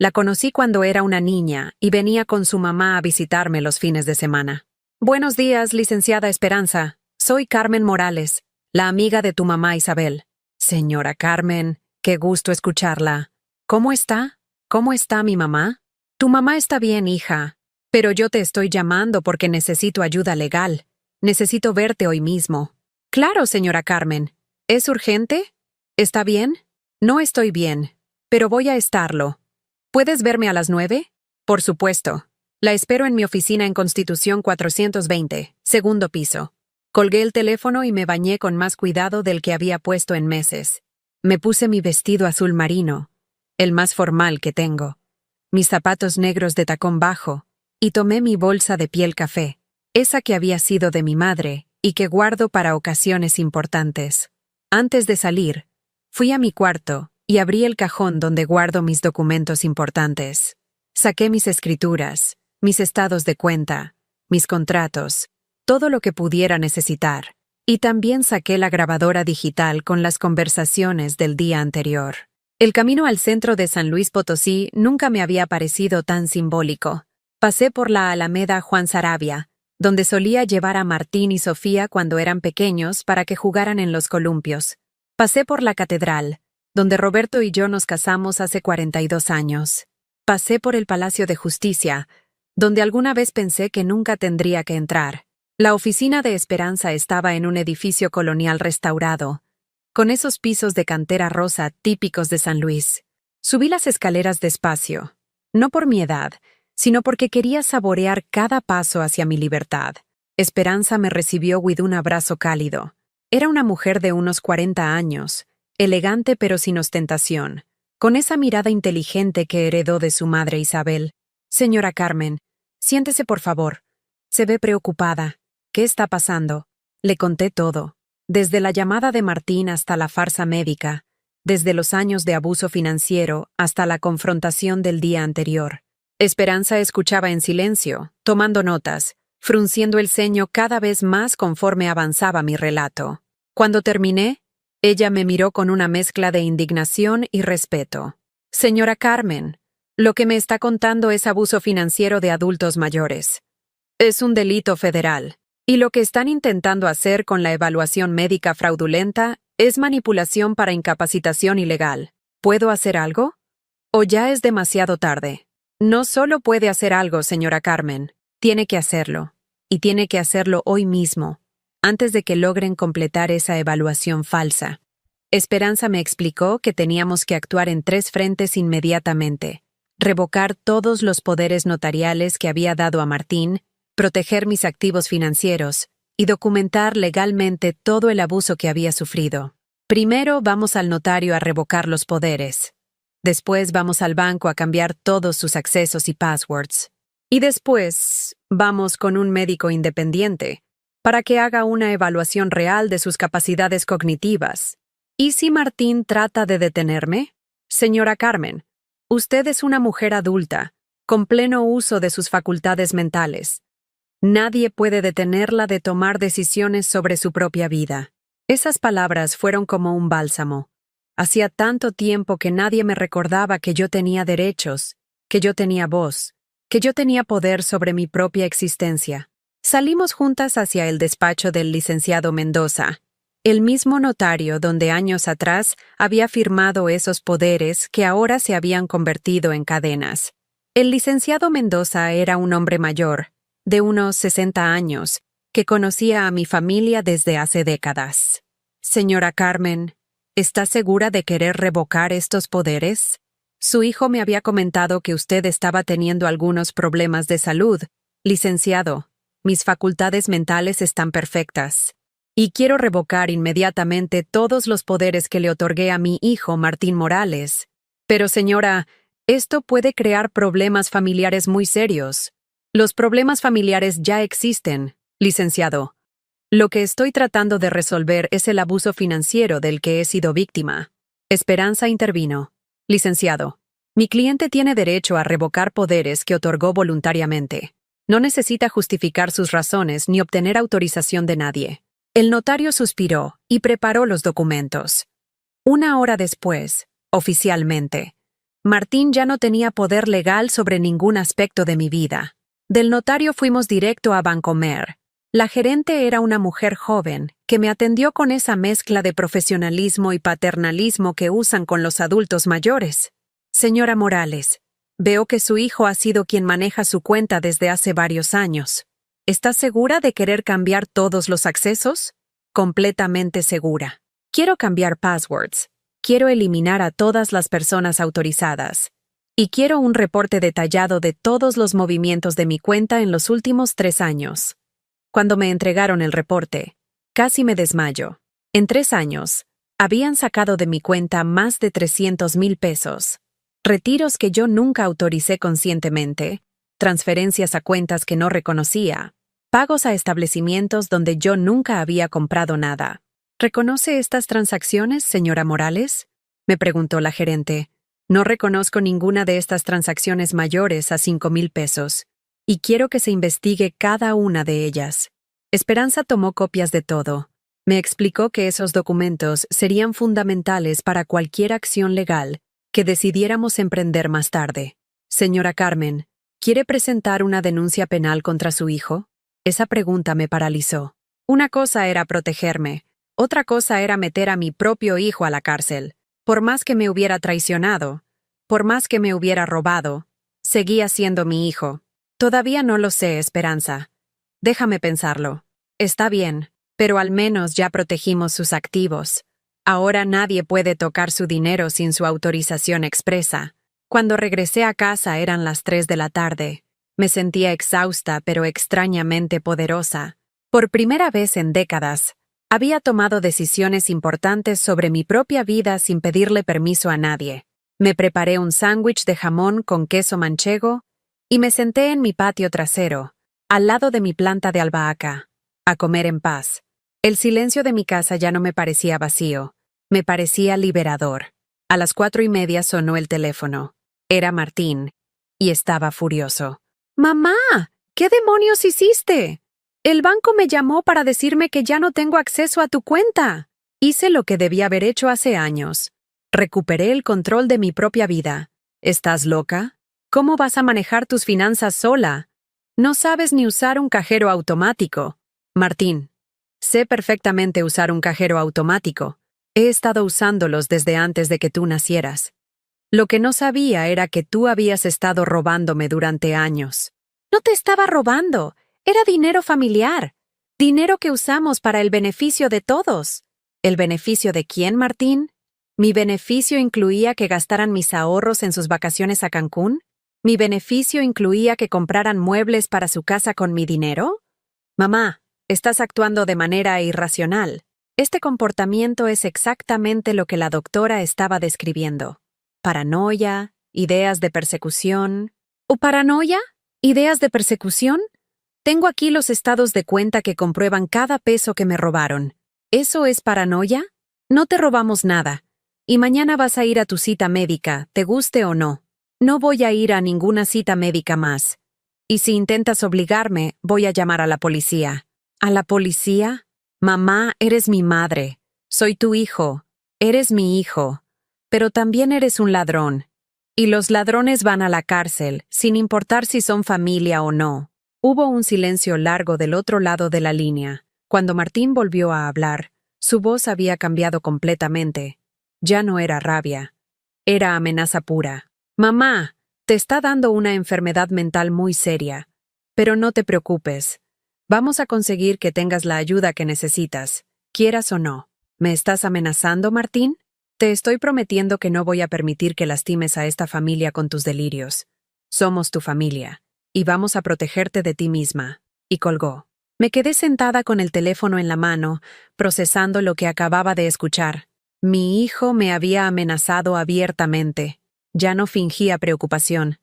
La conocí cuando era una niña y venía con su mamá a visitarme los fines de semana. «Buenos días, licenciada Esperanza. Soy Carmen Morales, la amiga de tu mamá Isabel». «Señora Carmen, qué gusto escucharla. ¿Cómo está? ¿Cómo está mi mamá?». «Tu mamá está bien, hija, pero yo te estoy llamando porque necesito ayuda legal. Necesito verte hoy mismo». «Claro, señora Carmen. ¿Es urgente? ¿Está bien?». «No estoy bien, pero voy a estarlo. ¿Puedes verme a las 9? «Por supuesto. La espero en mi oficina en Constitución 420, segundo piso». Colgué el teléfono y me bañé con más cuidado del que había puesto en meses. Me puse mi vestido azul marino, el más formal que tengo, mis zapatos negros de tacón bajo, y tomé mi bolsa de piel café, esa que había sido de mi madre y que guardo para ocasiones importantes. Antes de salir, fui a mi cuarto y abrí el cajón donde guardo mis documentos importantes. Saqué mis escrituras, mis estados de cuenta, mis contratos, todo lo que pudiera necesitar, y también saqué la grabadora digital con las conversaciones del día anterior. El camino al centro de San Luis Potosí nunca me había parecido tan simbólico. Pasé por la Alameda Juan Saravia, donde solía llevar a Martín y Sofía cuando eran pequeños para que jugaran en los columpios. Pasé por la catedral, donde Roberto y yo nos casamos hace 42 años. Pasé por el Palacio de Justicia, donde alguna vez pensé que nunca tendría que entrar. La oficina de Esperanza estaba en un edificio colonial restaurado, con esos pisos de cantera rosa típicos de San Luis. Subí las escaleras despacio, no por mi edad, sino porque quería saborear cada paso hacia mi libertad. Esperanza me recibió con un abrazo cálido. Era una mujer de unos 40 años, elegante pero sin ostentación, con esa mirada inteligente que heredó de su madre Isabel. «Señora Carmen, siéntese por favor. Se ve preocupada. ¿Qué está pasando?» Le conté todo, desde la llamada de Martín hasta la farsa médica, desde los años de abuso financiero hasta la confrontación del día anterior. Esperanza escuchaba en silencio, tomando notas, frunciendo el ceño cada vez más conforme avanzaba mi relato. Cuando terminé, ella me miró con una mezcla de indignación y respeto. «Señora Carmen, lo que me está contando es abuso financiero de adultos mayores. Es un delito federal, y lo que están intentando hacer con la evaluación médica fraudulenta es manipulación para incapacitación ilegal. ¿Puedo hacer algo? ¿O ya es demasiado tarde?» «No solo puede hacer algo, señora Carmen, tiene que hacerlo, y tiene que hacerlo hoy mismo, antes de que logren completar esa evaluación falsa». Esperanza me explicó que teníamos que actuar en 3 frentes inmediatamente: revocar todos los poderes notariales que había dado a Martín, proteger mis activos financieros y documentar legalmente todo el abuso que había sufrido. Primero vamos al notario a revocar los poderes. Después vamos al banco a cambiar todos sus accesos y passwords. Y después vamos con un médico independiente para que haga una evaluación real de sus capacidades cognitivas. ¿Y si Martín trata de detenerme? Señora Carmen, usted es una mujer adulta, con pleno uso de sus facultades mentales. Nadie puede detenerla de tomar decisiones sobre su propia vida. Esas palabras fueron como un bálsamo. Hacía tanto tiempo que nadie me recordaba que yo tenía derechos, que yo tenía voz, que yo tenía poder sobre mi propia existencia. Salimos juntas hacia el despacho del licenciado Mendoza, el mismo notario donde años atrás había firmado esos poderes que ahora se habían convertido en cadenas. El licenciado Mendoza era un hombre mayor, de unos 60 años, que conocía a mi familia desde hace décadas. «Señora Carmen, ¿está segura de querer revocar estos poderes? Su hijo me había comentado que usted estaba teniendo algunos problemas de salud. Licenciado, mis facultades mentales están perfectas. Y quiero revocar inmediatamente todos los poderes que le otorgué a mi hijo Martín Morales. Pero señora, esto puede crear problemas familiares muy serios. Los problemas familiares ya existen, licenciado. Lo que estoy tratando de resolver es el abuso financiero del que he sido víctima». Esperanza intervino. «Licenciado, mi cliente tiene derecho a revocar poderes que otorgó voluntariamente. No necesita justificar sus razones ni obtener autorización de nadie». El notario suspiró y preparó los documentos. 1 hora después, oficialmente, Martín ya no tenía poder legal sobre ningún aspecto de mi vida. Del notario fuimos directo a Bancomer. La gerente era una mujer joven que me atendió con esa mezcla de profesionalismo y paternalismo que usan con los adultos mayores. «Señora Morales, veo que su hijo ha sido quien maneja su cuenta desde hace varios años. ¿Está segura de querer cambiar todos los accesos?» «Completamente segura. Quiero cambiar passwords. Quiero eliminar a todas las personas autorizadas. Y quiero un reporte detallado de todos los movimientos de mi cuenta en los últimos 3 años. Cuando me entregaron el reporte, casi me desmayo. En 3 años, habían sacado de mi cuenta más de 300,000 pesos. Retiros que yo nunca autoricé conscientemente, transferencias a cuentas que no reconocía, pagos a establecimientos donde yo nunca había comprado nada. ¿Reconoce estas transacciones, señora Morales?», me preguntó la gerente. «No reconozco ninguna de estas transacciones mayores a 5,000 pesos, y quiero que se investigue cada una de ellas». Esperanza tomó copias de todo. Me explicó que esos documentos serían fundamentales para cualquier acción legal que decidiéramos emprender más tarde. «Señora Carmen, ¿quiere presentar una denuncia penal contra su hijo?». Esa pregunta me paralizó. Una cosa era protegerme, otra cosa era meter a mi propio hijo a la cárcel. Por más que me hubiera traicionado, por más que me hubiera robado, seguía siendo mi hijo. Todavía no lo sé, Esperanza. Déjame pensarlo. Está bien, pero al menos ya protegimos sus activos. Ahora nadie puede tocar su dinero sin su autorización expresa. Cuando regresé a casa eran las 3 de la tarde. Me sentía exhausta pero extrañamente poderosa. Por primera vez en décadas, había tomado decisiones importantes sobre mi propia vida sin pedirle permiso a nadie. Me preparé un sándwich de jamón con queso manchego y me senté en mi patio trasero, al lado de mi planta de albahaca, a comer en paz. El silencio de mi casa ya no me parecía vacío, me parecía liberador. A las 4:30 sonó el teléfono. Era Martín, y estaba furioso. ¡Mamá! ¿Qué demonios hiciste? El banco me llamó para decirme que ya no tengo acceso a tu cuenta. Hice lo que debía haber hecho hace años. Recuperé el control de mi propia vida. ¿Estás loca? ¿Cómo vas a manejar tus finanzas sola? No sabes ni usar un cajero automático. Martín, sé perfectamente usar un cajero automático. He estado usándolos desde antes de que tú nacieras. Lo que no sabía era que tú habías estado robándome durante años. No te estaba robando. Era dinero familiar. Dinero que usamos para el beneficio de todos. ¿El beneficio de quién, Martín? ¿Mi beneficio incluía que gastaran mis ahorros en sus vacaciones a Cancún? ¿Mi beneficio incluía que compraran muebles para su casa con mi dinero? Mamá, estás actuando de manera irracional. Este comportamiento es exactamente lo que la doctora estaba describiendo. Paranoia, ideas de persecución. ¿O paranoia? ¿Ideas de persecución? Tengo aquí los estados de cuenta que comprueban cada peso que me robaron. ¿Eso es paranoia? No te robamos nada. Y mañana vas a ir a tu cita médica, te guste o no. No voy a ir a ninguna cita médica más. Y si intentas obligarme, voy a llamar a la policía. ¿A la policía? Mamá, eres mi madre. Soy tu hijo. Eres mi hijo. Pero también eres un ladrón. Y los ladrones van a la cárcel, sin importar si son familia o no. Hubo un silencio largo del otro lado de la línea. Cuando Martín volvió a hablar, su voz había cambiado completamente. Ya no era rabia. Era amenaza pura. Mamá, te está dando una enfermedad mental muy seria. Pero no te preocupes. Vamos a conseguir que tengas la ayuda que necesitas, quieras o no. ¿Me estás amenazando, Martín? Te estoy prometiendo que no voy a permitir que lastimes a esta familia con tus delirios. Somos tu familia, y vamos a protegerte de ti misma. Y colgó. Me quedé sentada con el teléfono en la mano, procesando lo que acababa de escuchar. Mi hijo me había amenazado abiertamente. Ya no fingía preocupación.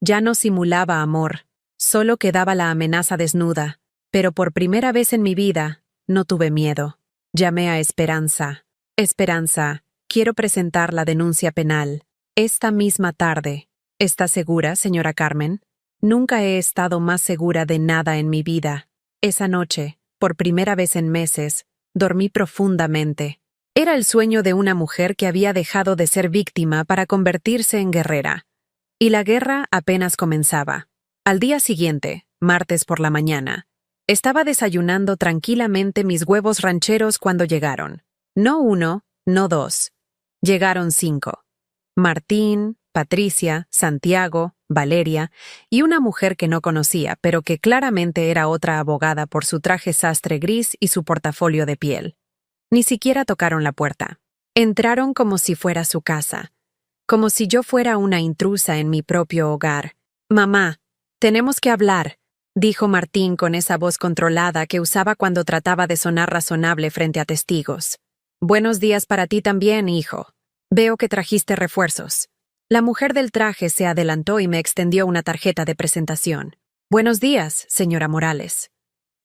Ya no simulaba amor. Solo quedaba la amenaza desnuda. Pero por primera vez en mi vida, no tuve miedo. Llamé a Esperanza. Esperanza, quiero presentar la denuncia penal. Esta misma tarde. ¿Estás segura, señora Carmen? Nunca he estado más segura de nada en mi vida. Esa noche, por primera vez en meses, dormí profundamente. Era el sueño de una mujer que había dejado de ser víctima para convertirse en guerrera. Y la guerra apenas comenzaba. Al día siguiente, martes por la mañana, estaba desayunando tranquilamente mis huevos rancheros cuando llegaron. No 1, no 2. Llegaron 5. Martín, Patricia, Santiago, Valeria y una mujer que no conocía, pero que claramente era otra abogada por su traje sastre gris y su portafolio de piel. Ni siquiera tocaron la puerta. Entraron como si fuera su casa, como si yo fuera una intrusa en mi propio hogar. Mamá, tenemos que hablar, dijo Martín con esa voz controlada que usaba cuando trataba de sonar razonable frente a testigos. Buenos días para ti también, hijo. Veo que trajiste refuerzos. La mujer del traje se adelantó y me extendió una tarjeta de presentación. Buenos días, señora Morales.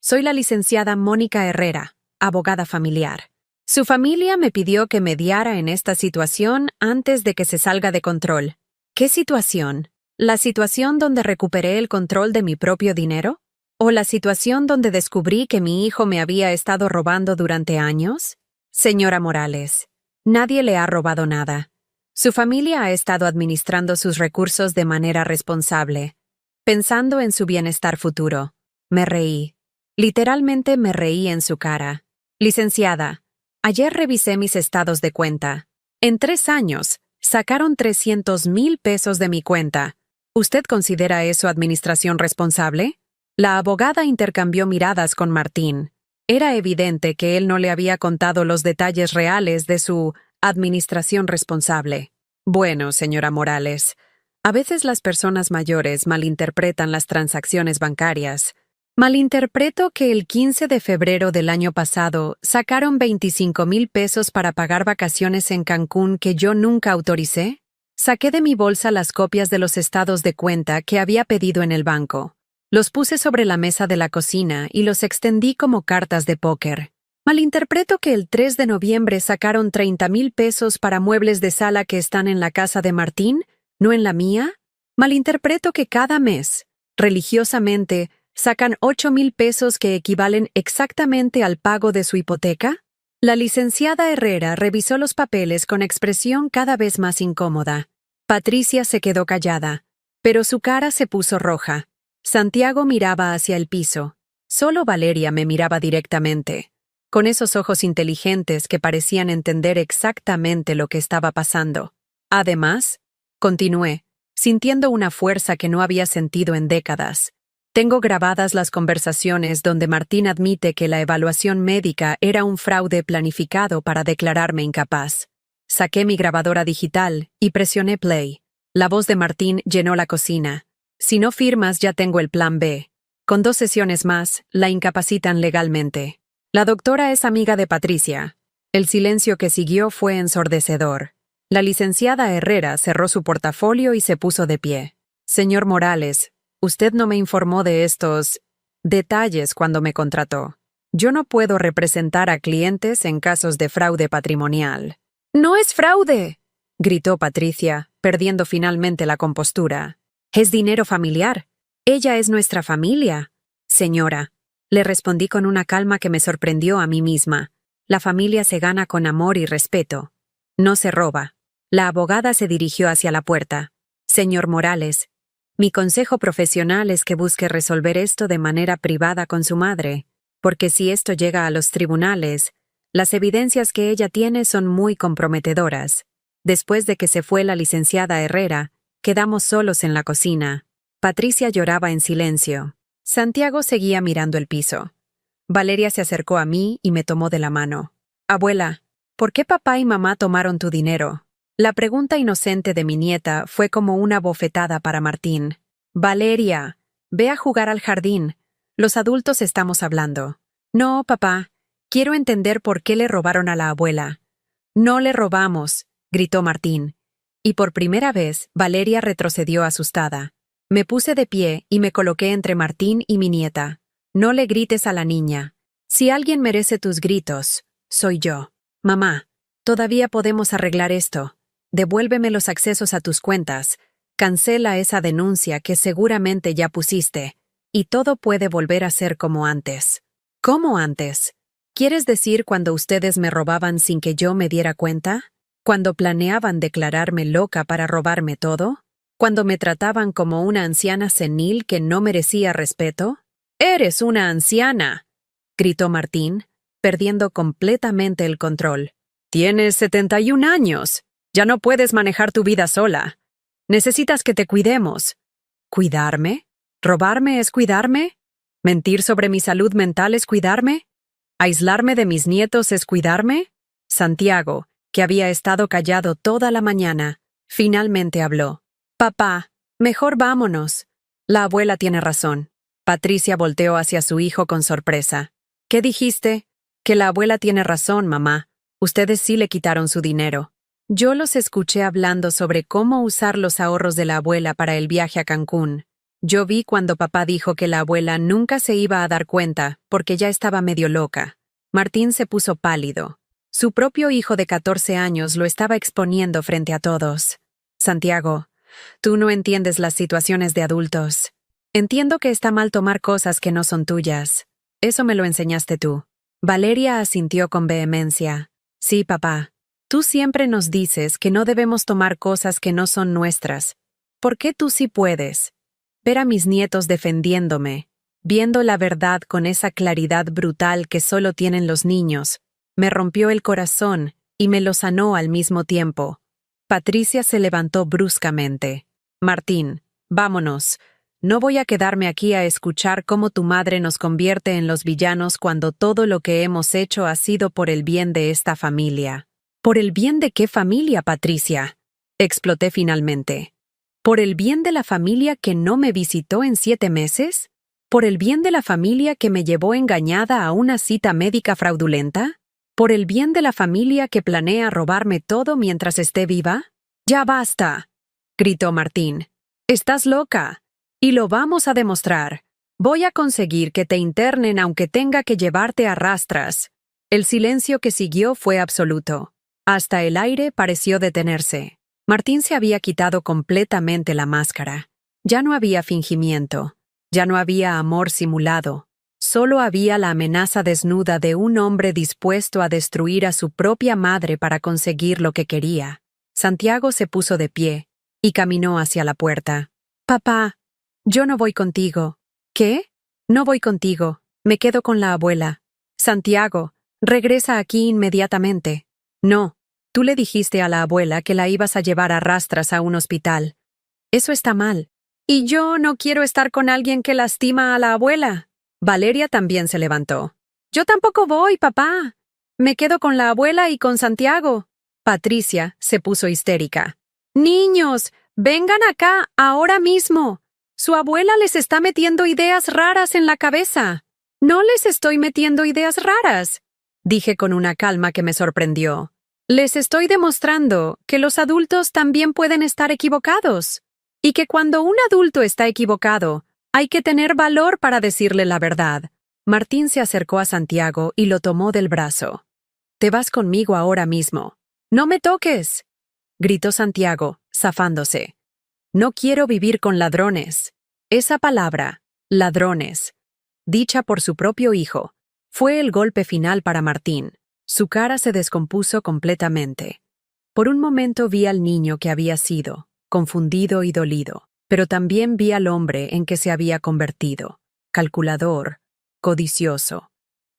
Soy la licenciada Mónica Herrera, abogada familiar. Su familia me pidió que mediara en esta situación antes de que se salga de control. ¿Qué situación? ¿La situación donde recuperé el control de mi propio dinero? ¿O la situación donde descubrí que mi hijo me había estado robando durante años? Señora Morales, nadie le ha robado nada. Su familia ha estado administrando sus recursos de manera responsable, pensando en su bienestar futuro. Me reí. Literalmente me reí en su cara. Licenciada, ayer revisé mis estados de cuenta. En 3 años, sacaron 300,000 pesos de mi cuenta. ¿Usted considera eso administración responsable? La abogada intercambió miradas con Martín. Era evidente que él no le había contado los detalles reales de su administración responsable. Bueno, señora Morales, a veces las personas mayores malinterpretan las transacciones bancarias. Malinterpreto que el 15 de febrero del año pasado sacaron 25,000 pesos para pagar vacaciones en Cancún que yo nunca autoricé. Saqué de mi bolsa las copias de los estados de cuenta que había pedido en el banco. Los puse sobre la mesa de la cocina y los extendí como cartas de póker. Malinterpreto que el 3 de noviembre sacaron 30,000 pesos para muebles de sala que están en la casa de Martín, no en la mía. Malinterpreto que cada mes, religiosamente, sacan 8,000 pesos que equivalen exactamente al pago de su hipoteca. La licenciada Herrera revisó los papeles con expresión cada vez más incómoda. Patricia se quedó callada, pero su cara se puso roja. Santiago miraba hacia el piso. Solo Valeria me miraba directamente, con esos ojos inteligentes que parecían entender exactamente lo que estaba pasando. Además, continué, sintiendo una fuerza que no había sentido en décadas. Tengo grabadas las conversaciones donde Martín admite que la evaluación médica era un fraude planificado para declararme incapaz. Saqué mi grabadora digital y presioné play. La voz de Martín llenó la cocina. Si no firmas, ya tengo el plan B. Con 2 sesiones más, la incapacitan legalmente. La doctora es amiga de Patricia. El silencio que siguió fue ensordecedor. La licenciada Herrera cerró su portafolio y se puso de pie. Señor Morales, usted no me informó de estos detalles cuando me contrató. Yo no puedo representar a clientes en casos de fraude patrimonial. ¡No es fraude!, gritó Patricia, perdiendo finalmente la compostura. Es dinero familiar. Ella es nuestra familia. Señora, le respondí con una calma que me sorprendió a mí misma. La familia se gana con amor y respeto. No se roba. La abogada se dirigió hacia la puerta. Señor Morales, mi consejo profesional es que busque resolver esto de manera privada con su madre, porque si esto llega a los tribunales, las evidencias que ella tiene son muy comprometedoras. Después de que se fue la licenciada Herrera, quedamos solos en la cocina. Patricia lloraba en silencio. Santiago seguía mirando el piso. Valeria se acercó a mí y me tomó de la mano. Abuela, ¿por qué papá y mamá tomaron tu dinero? La pregunta inocente de mi nieta fue como una bofetada para Martín. Valeria, ve a jugar al jardín. Los adultos estamos hablando. No, papá, quiero entender por qué le robaron a la abuela. No le robamos, gritó Martín. Y por primera vez, Valeria retrocedió asustada. Me puse de pie y me coloqué entre Martín y mi nieta. No le grites a la niña. Si alguien merece tus gritos, soy yo. Mamá, todavía podemos arreglar esto. Devuélveme los accesos a tus cuentas. Cancela esa denuncia que seguramente ya pusiste. Y todo puede volver a ser como antes. ¿Cómo antes? ¿Quieres decir cuando ustedes me robaban sin que yo me diera cuenta? ¿Cuando planeaban declararme loca para robarme todo? ¿Cuando me trataban como una anciana senil que no merecía respeto? ¡Eres una anciana!, gritó Martín, perdiendo completamente el control. Tienes 71 años. Ya no puedes manejar tu vida sola. Necesitas que te cuidemos. ¿Cuidarme? ¿Robarme es cuidarme? ¿Mentir sobre mi salud mental es cuidarme? ¿Aislarme de mis nietos es cuidarme? Santiago, que había estado callado toda la mañana, finalmente habló. Papá, mejor vámonos. La abuela tiene razón. Patricia volteó hacia su hijo con sorpresa. ¿Qué dijiste? Que la abuela tiene razón, mamá. Ustedes sí le quitaron su dinero. Yo los escuché hablando sobre cómo usar los ahorros de la abuela para el viaje a Cancún. Yo vi cuando papá dijo que la abuela nunca se iba a dar cuenta porque ya estaba medio loca. Martín se puso pálido. Su propio hijo de 14 años lo estaba exponiendo frente a todos. Santiago, tú no entiendes las situaciones de adultos. Entiendo que está mal tomar cosas que no son tuyas. Eso me lo enseñaste tú. Valeria asintió con vehemencia. Sí, papá. Tú siempre nos dices que no debemos tomar cosas que no son nuestras. ¿Por qué tú sí puedes? Ver a mis nietos defendiéndome, viendo la verdad con esa claridad brutal que solo tienen los niños, me rompió el corazón y me lo sanó al mismo tiempo. Patricia se levantó bruscamente. Martín, vámonos. No voy a quedarme aquí a escuchar cómo tu madre nos convierte en los villanos cuando todo lo que hemos hecho ha sido por el bien de esta familia. ¿Por el bien de qué familia, Patricia? Exploté finalmente. ¿Por el bien de la familia que no me visitó en 7 meses? ¿Por el bien de la familia que me llevó engañada a una cita médica fraudulenta? ¿Por el bien de la familia que planea robarme todo mientras esté viva? ¡Ya basta!, gritó Martín. ¡Estás loca! Y lo vamos a demostrar. Voy a conseguir que te internen aunque tenga que llevarte a rastras. El silencio que siguió fue absoluto. Hasta el aire pareció detenerse. Martín se había quitado completamente la máscara. Ya no había fingimiento. Ya no había amor simulado. Solo había la amenaza desnuda de un hombre dispuesto a destruir a su propia madre para conseguir lo que quería. Santiago se puso de pie y caminó hacia la puerta. «Papá, yo no voy contigo». «¿Qué? No voy contigo. Me quedo con la abuela». «Santiago, regresa aquí inmediatamente». «No, tú le dijiste a la abuela que la ibas a llevar a rastras a un hospital. Eso está mal. Y yo no quiero estar con alguien que lastima a la abuela». Valeria también se levantó. «Yo tampoco voy, papá. Me quedo con la abuela y con Santiago». Patricia se puso histérica. «Niños, vengan acá, ahora mismo. Su abuela les está metiendo ideas raras en la cabeza». «No les estoy metiendo ideas raras», dije con una calma que me sorprendió. «Les estoy demostrando que los adultos también pueden estar equivocados. Y que cuando un adulto está equivocado, hay que tener valor para decirle la verdad». Martín se acercó a Santiago y lo tomó del brazo. «Te vas conmigo ahora mismo». «No me toques», gritó Santiago, zafándose. «No quiero vivir con ladrones». Esa palabra, ladrones, dicha por su propio hijo, fue el golpe final para Martín. Su cara se descompuso completamente. Por un momento vi al niño que había sido, confundido y dolido, pero también vi al hombre en que se había convertido, calculador, codicioso,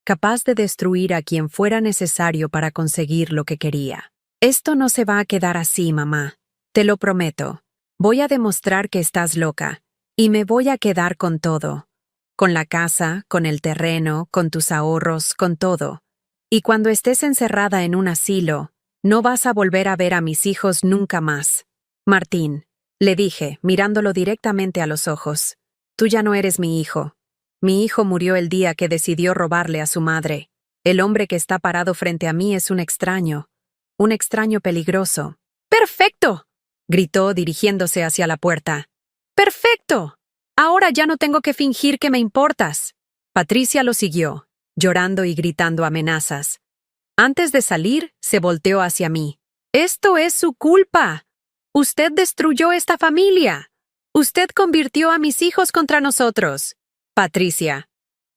capaz de destruir a quien fuera necesario para conseguir lo que quería. «Esto no se va a quedar así, mamá. Te lo prometo. Voy a demostrar que estás loca, y me voy a quedar con todo. Con la casa, con el terreno, con tus ahorros, con todo. Y cuando estés encerrada en un asilo, no vas a volver a ver a mis hijos nunca más». «Martín», le dije, mirándolo directamente a los ojos, «tú ya no eres mi hijo. Mi hijo murió el día que decidió robarle a su madre. El hombre que está parado frente a mí es un extraño peligroso». «¡Perfecto!», gritó dirigiéndose hacia la puerta. «¡Perfecto! Ahora ya no tengo que fingir que me importas». Patricia lo siguió, llorando y gritando amenazas. Antes de salir, se volteó hacia mí. «Esto es su culpa. Usted destruyó esta familia. Usted convirtió a mis hijos contra nosotros». «Patricia»,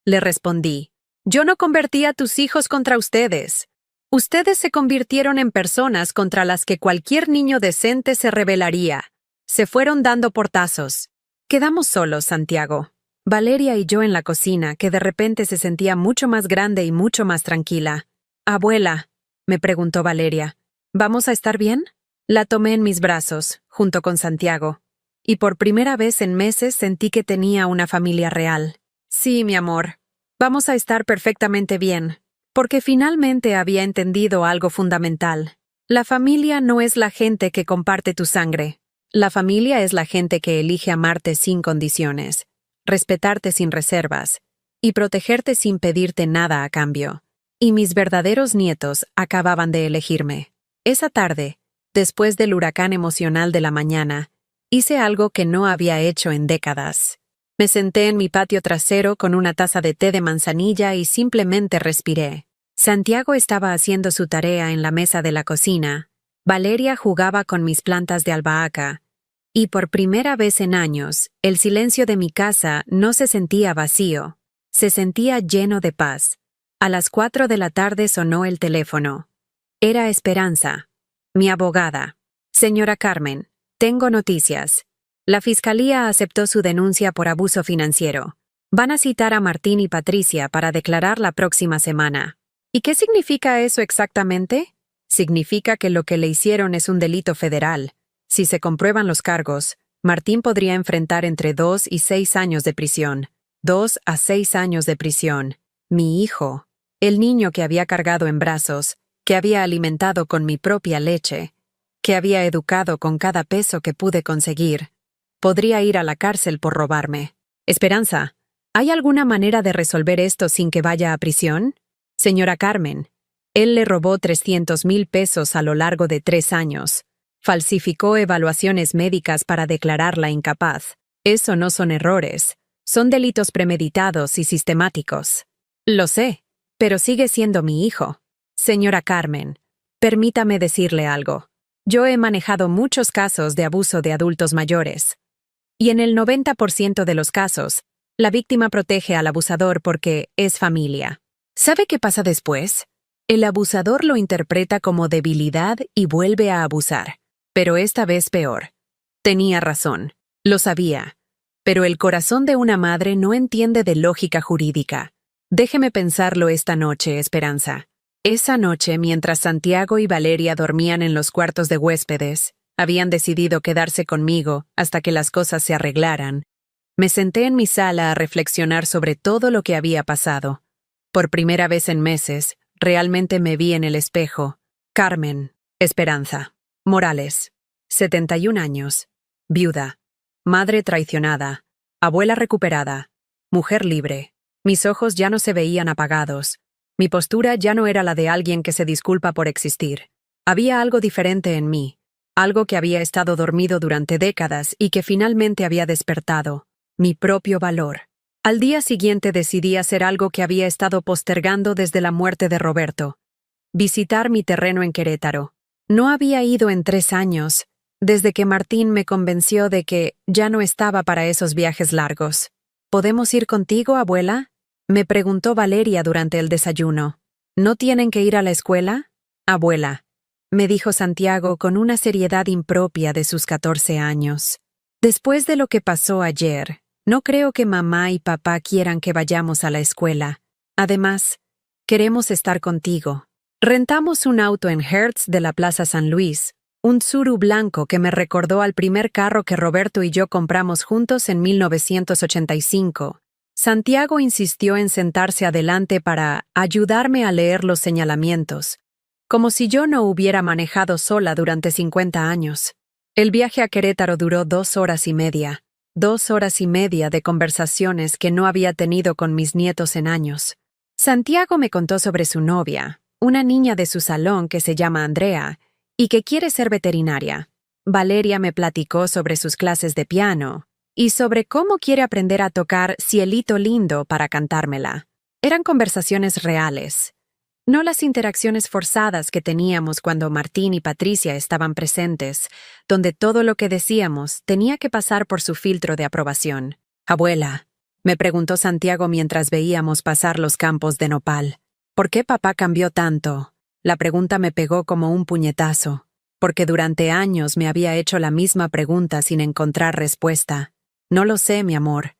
le respondí, «yo no convertí a tus hijos contra ustedes. Ustedes se convirtieron en personas contra las que cualquier niño decente se rebelaría. Se fueron dando portazos». Quedamos solos, Santiago. Valeria y yo en la cocina, que de repente se sentía mucho más grande y mucho más tranquila. «Abuela», me preguntó Valeria, «¿vamos a estar bien?». La tomé en mis brazos, junto con Santiago, y por primera vez en meses sentí que tenía una familia real. «Sí, mi amor, vamos a estar perfectamente bien», porque finalmente había entendido algo fundamental. La familia no es la gente que comparte tu sangre. La familia es la gente que elige amarte sin condiciones, respetarte sin reservas y protegerte sin pedirte nada a cambio. Y mis verdaderos nietos acababan de elegirme. Esa tarde, después del huracán emocional de la mañana, hice algo que no había hecho en décadas. Me senté en mi patio trasero con una taza de té de manzanilla y simplemente respiré. Santiago estaba haciendo su tarea en la mesa de la cocina. Valeria jugaba con mis plantas de albahaca. Y por primera vez en años, el silencio de mi casa no se sentía vacío. Se sentía lleno de paz. A las 4 de la tarde sonó el teléfono. Era Esperanza, mi abogada. «Señora Carmen, tengo noticias. La fiscalía aceptó su denuncia por abuso financiero. Van a citar a Martín y Patricia para declarar la próxima semana». «¿Y qué significa eso exactamente?». Significa que lo que le hicieron es un delito federal. Si se comprueban los cargos, Martín podría enfrentar entre 2 y 6 años de prisión. 2 a 6 años de prisión. Mi hijo, el niño que había cargado en brazos, que había alimentado con mi propia leche, que había educado con cada peso que pude conseguir, podría ir a la cárcel por robarme. Esperanza, ¿hay alguna manera de resolver esto sin que vaya a prisión? Señora Carmen, él le robó 300,000 pesos a lo largo de 3 años. Falsificó evaluaciones médicas para declararla incapaz. Eso no son errores. Son delitos premeditados y sistemáticos. Lo sé, pero sigue siendo mi hijo. Señora Carmen, permítame decirle algo. Yo he manejado muchos casos de abuso de adultos mayores. Y en el 90% de los casos, la víctima protege al abusador porque es familia. ¿Sabe qué pasa después? El abusador lo interpreta como debilidad y vuelve a abusar. Pero esta vez peor. Tenía razón. Lo sabía. Pero el corazón de una madre no entiende de lógica jurídica. Déjeme pensarlo esta noche, Esperanza. Esa noche, mientras Santiago y Valeria dormían en los cuartos de huéspedes, habían decidido quedarse conmigo hasta que las cosas se arreglaran. Me senté en mi sala a reflexionar sobre todo lo que había pasado. Por primera vez en meses, realmente me vi en el espejo. Carmen, Esperanza, Morales, 71 años, viuda, madre traicionada, abuela recuperada, mujer libre. Mis ojos ya no se veían apagados. Mi postura ya no era la de alguien que se disculpa por existir. Había algo diferente en mí, algo que había estado dormido durante décadas y que finalmente había despertado, mi propio valor. Al día siguiente decidí hacer algo que había estado postergando desde la muerte de Roberto. Visitar mi terreno en Querétaro. No había ido en 3 años, desde que Martín me convenció de que ya no estaba para esos viajes largos. ¿Podemos ir contigo, abuela?, me preguntó Valeria durante el desayuno. ¿No tienen que ir a la escuela? Abuela, me dijo Santiago con una seriedad impropia de sus 14 años. Después de lo que pasó ayer, no creo que mamá y papá quieran que vayamos a la escuela. Además, queremos estar contigo. Rentamos un auto en Hertz de la Plaza San Luis, un Tsuru blanco que me recordó al primer carro que Roberto y yo compramos juntos en 1985. Santiago insistió en sentarse adelante para ayudarme a leer los señalamientos, como si yo no hubiera manejado sola durante 50 años. El viaje a Querétaro duró 2 horas y media, 2 horas y media de conversaciones que no había tenido con mis nietos en años. Santiago me contó sobre su novia, una niña de su salón que se llama Andrea, y que quiere ser veterinaria. Valeria me platicó sobre sus clases de piano, y sobre cómo quiere aprender a tocar Cielito Lindo para cantármela. Eran conversaciones reales, no las interacciones forzadas que teníamos cuando Martín y Patricia estaban presentes, donde todo lo que decíamos tenía que pasar por su filtro de aprobación. Abuela, me preguntó Santiago mientras veíamos pasar los campos de nopal. ¿Por qué papá cambió tanto? La pregunta me pegó como un puñetazo, porque durante años me había hecho la misma pregunta sin encontrar respuesta. No lo sé, mi amor.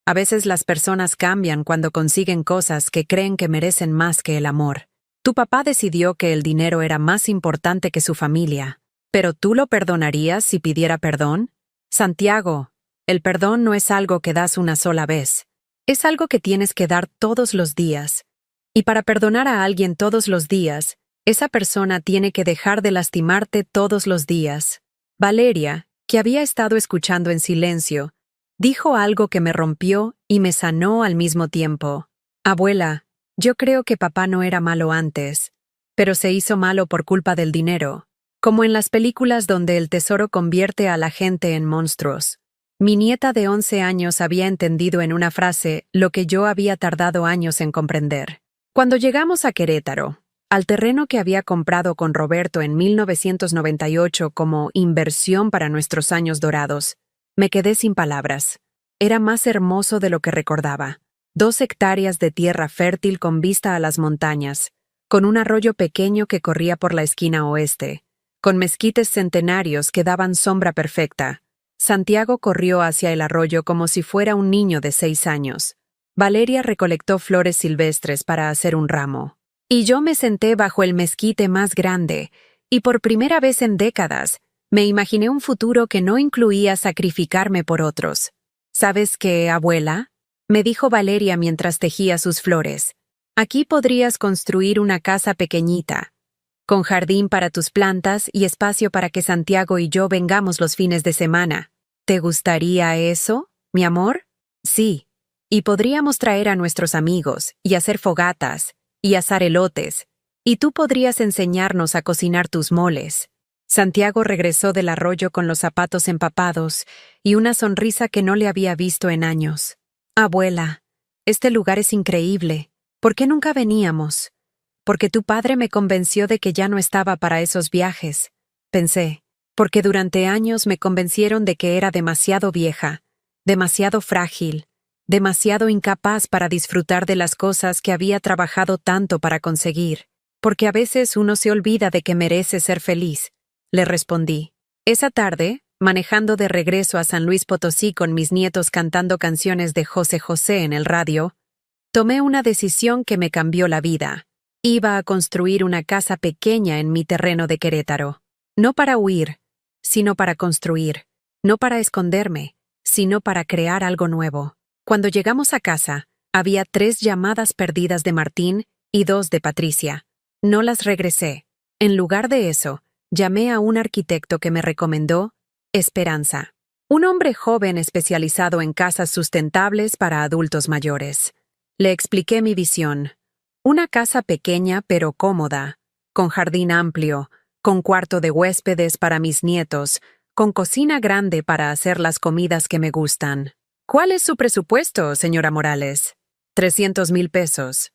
A veces las personas cambian cuando consiguen cosas que creen que merecen más que el amor. Tu papá decidió que el dinero era más importante que su familia. ¿Pero tú lo perdonarías si pidiera perdón? Santiago, el perdón no es algo que das una sola vez. Es algo que tienes que dar todos los días. Y para perdonar a alguien todos los días, esa persona tiene que dejar de lastimarte todos los días. Valeria, que había estado escuchando en silencio, dijo algo que me rompió y me sanó al mismo tiempo. Abuela, yo creo que papá no era malo antes, pero se hizo malo por culpa del dinero, como en las películas donde el tesoro convierte a la gente en monstruos. Mi nieta de 11 años había entendido en una frase lo que yo había tardado años en comprender. Cuando llegamos a Querétaro, al terreno que había comprado con Roberto en 1998 como inversión para nuestros años dorados, me quedé sin palabras. Era más hermoso de lo que recordaba. 2 hectáreas de tierra fértil con vista a las montañas, con un arroyo pequeño que corría por la esquina oeste, con mezquites centenarios que daban sombra perfecta. Santiago corrió hacia el arroyo como si fuera un niño de 6 años. Valeria recolectó flores silvestres para hacer un ramo. Y yo me senté bajo el mezquite más grande, y por primera vez en décadas, me imaginé un futuro que no incluía sacrificarme por otros. ¿Sabes qué, abuela? Me dijo Valeria mientras tejía sus flores. Aquí podrías construir una casa pequeñita, con jardín para tus plantas y espacio para que Santiago y yo vengamos los fines de semana. ¿Te gustaría eso, mi amor? Sí. Y podríamos traer a nuestros amigos, y hacer fogatas, y asar elotes, y tú podrías enseñarnos a cocinar tus moles. Santiago regresó del arroyo con los zapatos empapados y una sonrisa que no le había visto en años. Abuela, este lugar es increíble. ¿Por qué nunca veníamos? Porque tu padre me convenció de que ya no estaba para esos viajes. Pensé, porque durante años me convencieron de que era demasiado vieja, demasiado frágil, demasiado incapaz para disfrutar de las cosas que había trabajado tanto para conseguir. Porque a veces uno se olvida de que merece ser feliz, le respondí. Esa tarde, manejando de regreso a San Luis Potosí con mis nietos cantando canciones de José José en el radio, tomé una decisión que me cambió la vida. Iba a construir una casa pequeña en mi terreno de Querétaro. No para huir, sino para construir. No para esconderme, sino para crear algo nuevo. Cuando llegamos a casa, había 3 llamadas perdidas de Martín y 2 de Patricia. No las regresé. En lugar de eso, llamé a un arquitecto que me recomendó Esperanza. Un hombre joven especializado en casas sustentables para adultos mayores. Le expliqué mi visión. Una casa pequeña pero cómoda, con jardín amplio, con cuarto de huéspedes para mis nietos, con cocina grande para hacer las comidas que me gustan. ¿Cuál es su presupuesto, señora Morales? 300,000 pesos.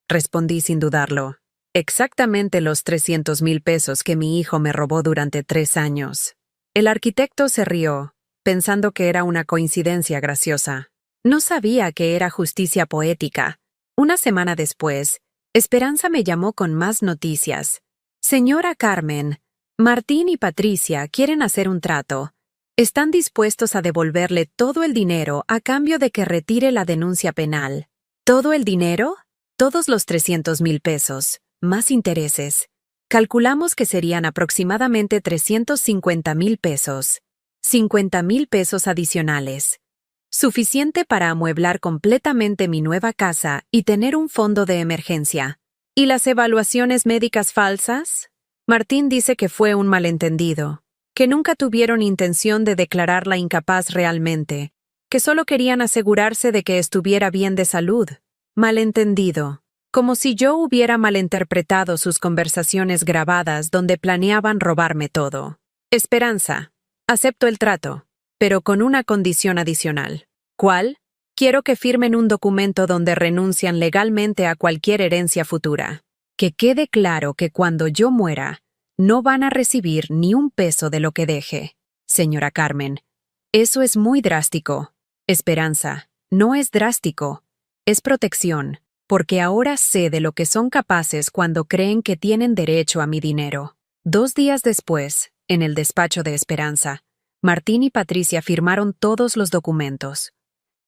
Respondí sin dudarlo. Exactamente los 300,000 pesos que mi hijo me robó durante 3 años. El arquitecto se rió, pensando que era una coincidencia graciosa. No sabía que era justicia poética. Una semana después, Esperanza me llamó con más noticias. Señora Carmen, Martín y Patricia quieren hacer un trato. Están dispuestos a devolverle todo el dinero a cambio de que retire la denuncia penal. ¿Todo el dinero? Todos los 300,000 pesos, más intereses. Calculamos que serían aproximadamente 350,000 pesos. 50,000 pesos adicionales. Suficiente para amueblar completamente mi nueva casa y tener un fondo de emergencia. ¿Y las evaluaciones médicas falsas? Martín dice que fue un malentendido, que nunca tuvieron intención de declararla incapaz realmente, que solo querían asegurarse de que estuviera bien de salud. Malentendido. Como si yo hubiera malinterpretado sus conversaciones grabadas donde planeaban robarme todo. Esperanza. Acepto el trato, pero con una condición adicional. ¿Cuál? Quiero que firmen un documento donde renuncian legalmente a cualquier herencia futura. Que quede claro que cuando yo muera, no van a recibir ni un peso de lo que deje. Señora Carmen, eso es muy drástico. Esperanza, no es drástico. Es protección, porque ahora sé de lo que son capaces cuando creen que tienen derecho a mi dinero. 2 días después, en el despacho de Esperanza, Martín y Patricia firmaron todos los documentos.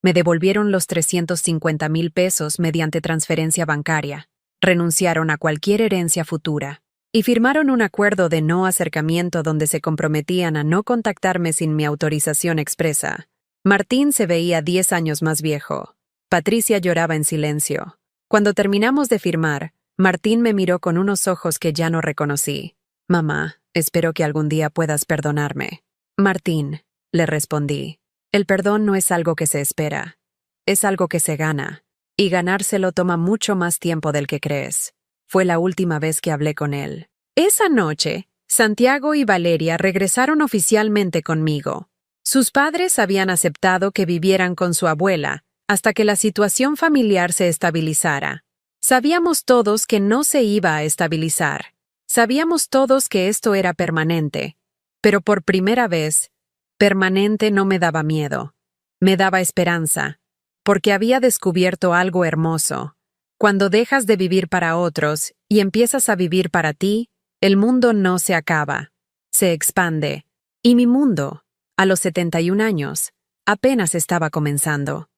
Me devolvieron los 350,000 pesos mediante transferencia bancaria, renunciaron a cualquier herencia futura y firmaron un acuerdo de no acercamiento donde se comprometían a no contactarme sin mi autorización expresa. Martín se veía 10 años más viejo. Patricia lloraba en silencio. Cuando terminamos de firmar, Martín me miró con unos ojos que ya no reconocí. Mamá, espero que algún día puedas perdonarme. Martín, le respondí, el perdón no es algo que se espera, es algo que se gana, y ganárselo toma mucho más tiempo del que crees. Fue la última vez que hablé con él. Esa noche, Santiago y Valeria regresaron oficialmente conmigo. Sus padres habían aceptado que vivieran con su abuela hasta que la situación familiar se estabilizara. Sabíamos todos que no se iba a estabilizar. Sabíamos todos que esto era permanente. Pero por primera vez, permanente no me daba miedo. Me daba esperanza, porque había descubierto algo hermoso. Cuando dejas de vivir para otros y empiezas a vivir para ti, el mundo no se acaba, se expande. Y mi mundo, a los 71 años, apenas estaba comenzando.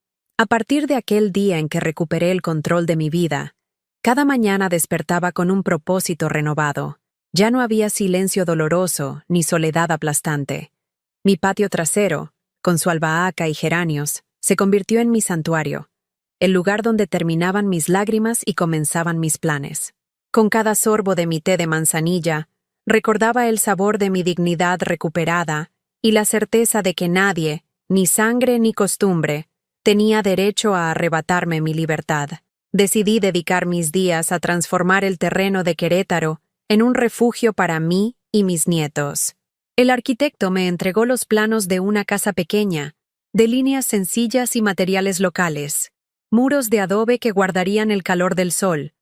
A partir de aquel día en que recuperé el control de mi vida, Cada mañana despertaba con un propósito renovado. Ya no había silencio doloroso ni soledad aplastante. Mi patio trasero, con su albahaca y geranios, se convirtió en mi santuario, el lugar donde terminaban mis lágrimas y comenzaban mis planes. Con cada sorbo de mi té de manzanilla, recordaba el sabor de mi dignidad recuperada y la certeza de que nadie, ni sangre ni costumbre, tenía derecho a arrebatarme mi libertad. Decidí dedicar mis días a transformar el terreno de Querétaro en un refugio para mí y mis nietos. El arquitecto me entregó los planos de una casa pequeña, de líneas sencillas y materiales locales, muros de adobe que guardarían el calor del sol,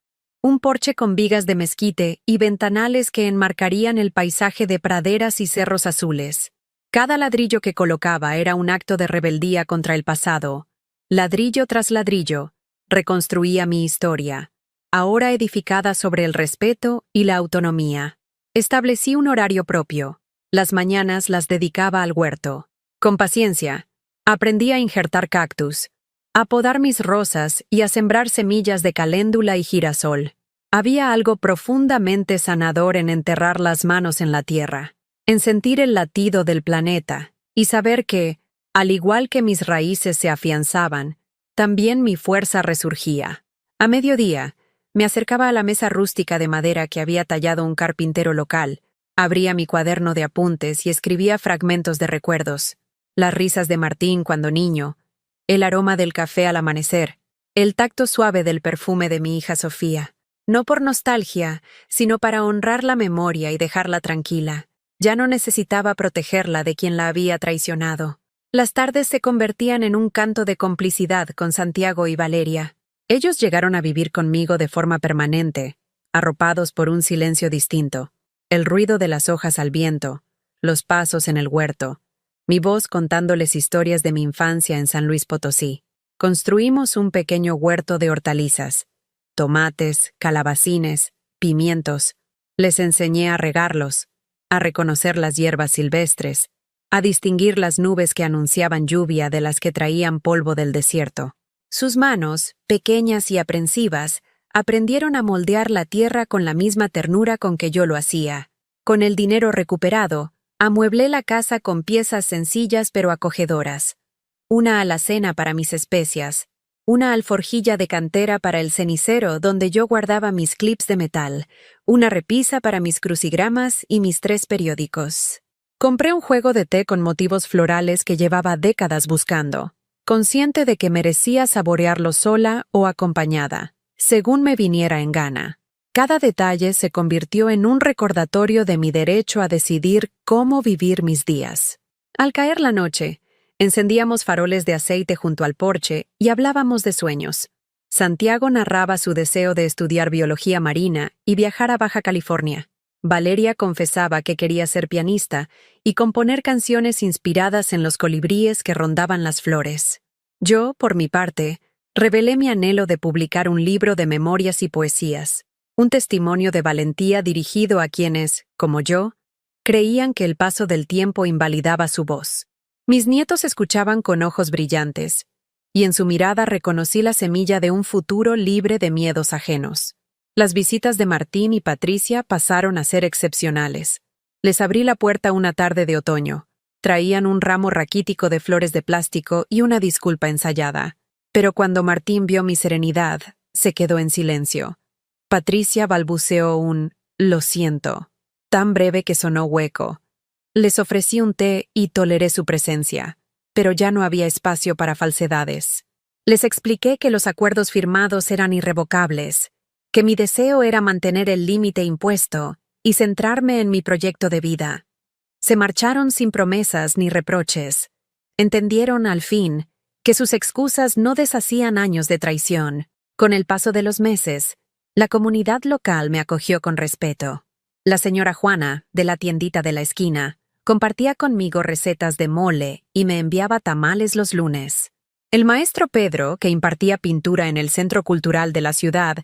un porche con vigas de mezquite y ventanales que enmarcarían el paisaje de praderas y cerros azules. Cada ladrillo que colocaba era un acto de rebeldía contra el pasado. Ladrillo tras ladrillo, reconstruía mi historia, ahora edificada sobre el respeto y la autonomía. Establecí un horario propio. Las mañanas las dedicaba al huerto. Con paciencia, aprendí a injertar cactus, a podar mis rosas y a sembrar semillas de caléndula y girasol. Había algo profundamente sanador en enterrar las manos en la tierra, en sentir el latido del planeta y saber que, al igual que mis raíces se afianzaban, también mi fuerza resurgía. A mediodía, me acercaba a la mesa rústica de madera que había tallado un carpintero local, abría mi cuaderno de apuntes y escribía fragmentos de recuerdos, las risas de Martín cuando niño, el aroma del café al amanecer, el tacto suave del perfume de mi hija Sofía. No por nostalgia, sino para honrar la memoria y dejarla tranquila. Ya no necesitaba protegerla de quien la había traicionado. Las tardes se convertían en un canto de complicidad con Santiago y Valeria. Ellos llegaron a vivir conmigo de forma permanente, arropados por un silencio distinto, el ruido de las hojas al viento, los pasos en el huerto, mi voz contándoles historias de mi infancia en San Luis Potosí. Construimos un pequeño huerto de hortalizas, tomates, calabacines, pimientos. Les enseñé a regarlos, a reconocer las hierbas silvestres, a distinguir las nubes que anunciaban lluvia de las que traían polvo del desierto. Sus manos, pequeñas y aprensivas, aprendieron a moldear la tierra con la misma ternura con que yo lo hacía. Con el dinero recuperado, amueblé la casa con piezas sencillas pero acogedoras. Una alacena para mis especias, una alforjilla de cantera para el cenicero donde yo guardaba mis clips de metal, una repisa para mis crucigramas y mis 3 periódicos. Compré un juego de té con motivos florales que llevaba décadas buscando, consciente de que merecía saborearlo sola o acompañada, según me viniera en gana. Cada detalle se convirtió en un recordatorio de mi derecho a decidir cómo vivir mis días. Al caer la noche, encendíamos faroles de aceite junto al porche y hablábamos de sueños. Santiago narraba su deseo de estudiar biología marina y viajar a Baja California. Valeria confesaba que quería ser pianista y componer canciones inspiradas en los colibríes que rondaban las flores. Yo, por mi parte, revelé mi anhelo de publicar un libro de memorias y poesías, un testimonio de valentía dirigido a quienes, como yo, creían que el paso del tiempo invalidaba su voz. Mis nietos escuchaban con ojos brillantes, y en su mirada reconocí la semilla de un futuro libre de miedos ajenos. Las visitas de Martín y Patricia pasaron a ser excepcionales. Les abrí la puerta una tarde de otoño. Traían un ramo raquítico de flores de plástico y una disculpa ensayada. Pero cuando Martín vio mi serenidad, se quedó en silencio. Patricia balbuceó un «lo siento», tan breve que sonó hueco. Les ofrecí un té y toleré su presencia, pero ya no había espacio para falsedades. Les expliqué que los acuerdos firmados eran irrevocables, que mi deseo era mantener el límite impuesto y centrarme en mi proyecto de vida. Se marcharon sin promesas ni reproches. Entendieron, al fin, que sus excusas no deshacían años de traición. Con el paso de los meses, la comunidad local me acogió con respeto. La señora Juana, de la tiendita de la esquina, compartía conmigo recetas de mole y me enviaba tamales los lunes. El maestro Pedro, que impartía pintura en el Centro Cultural de la ciudad,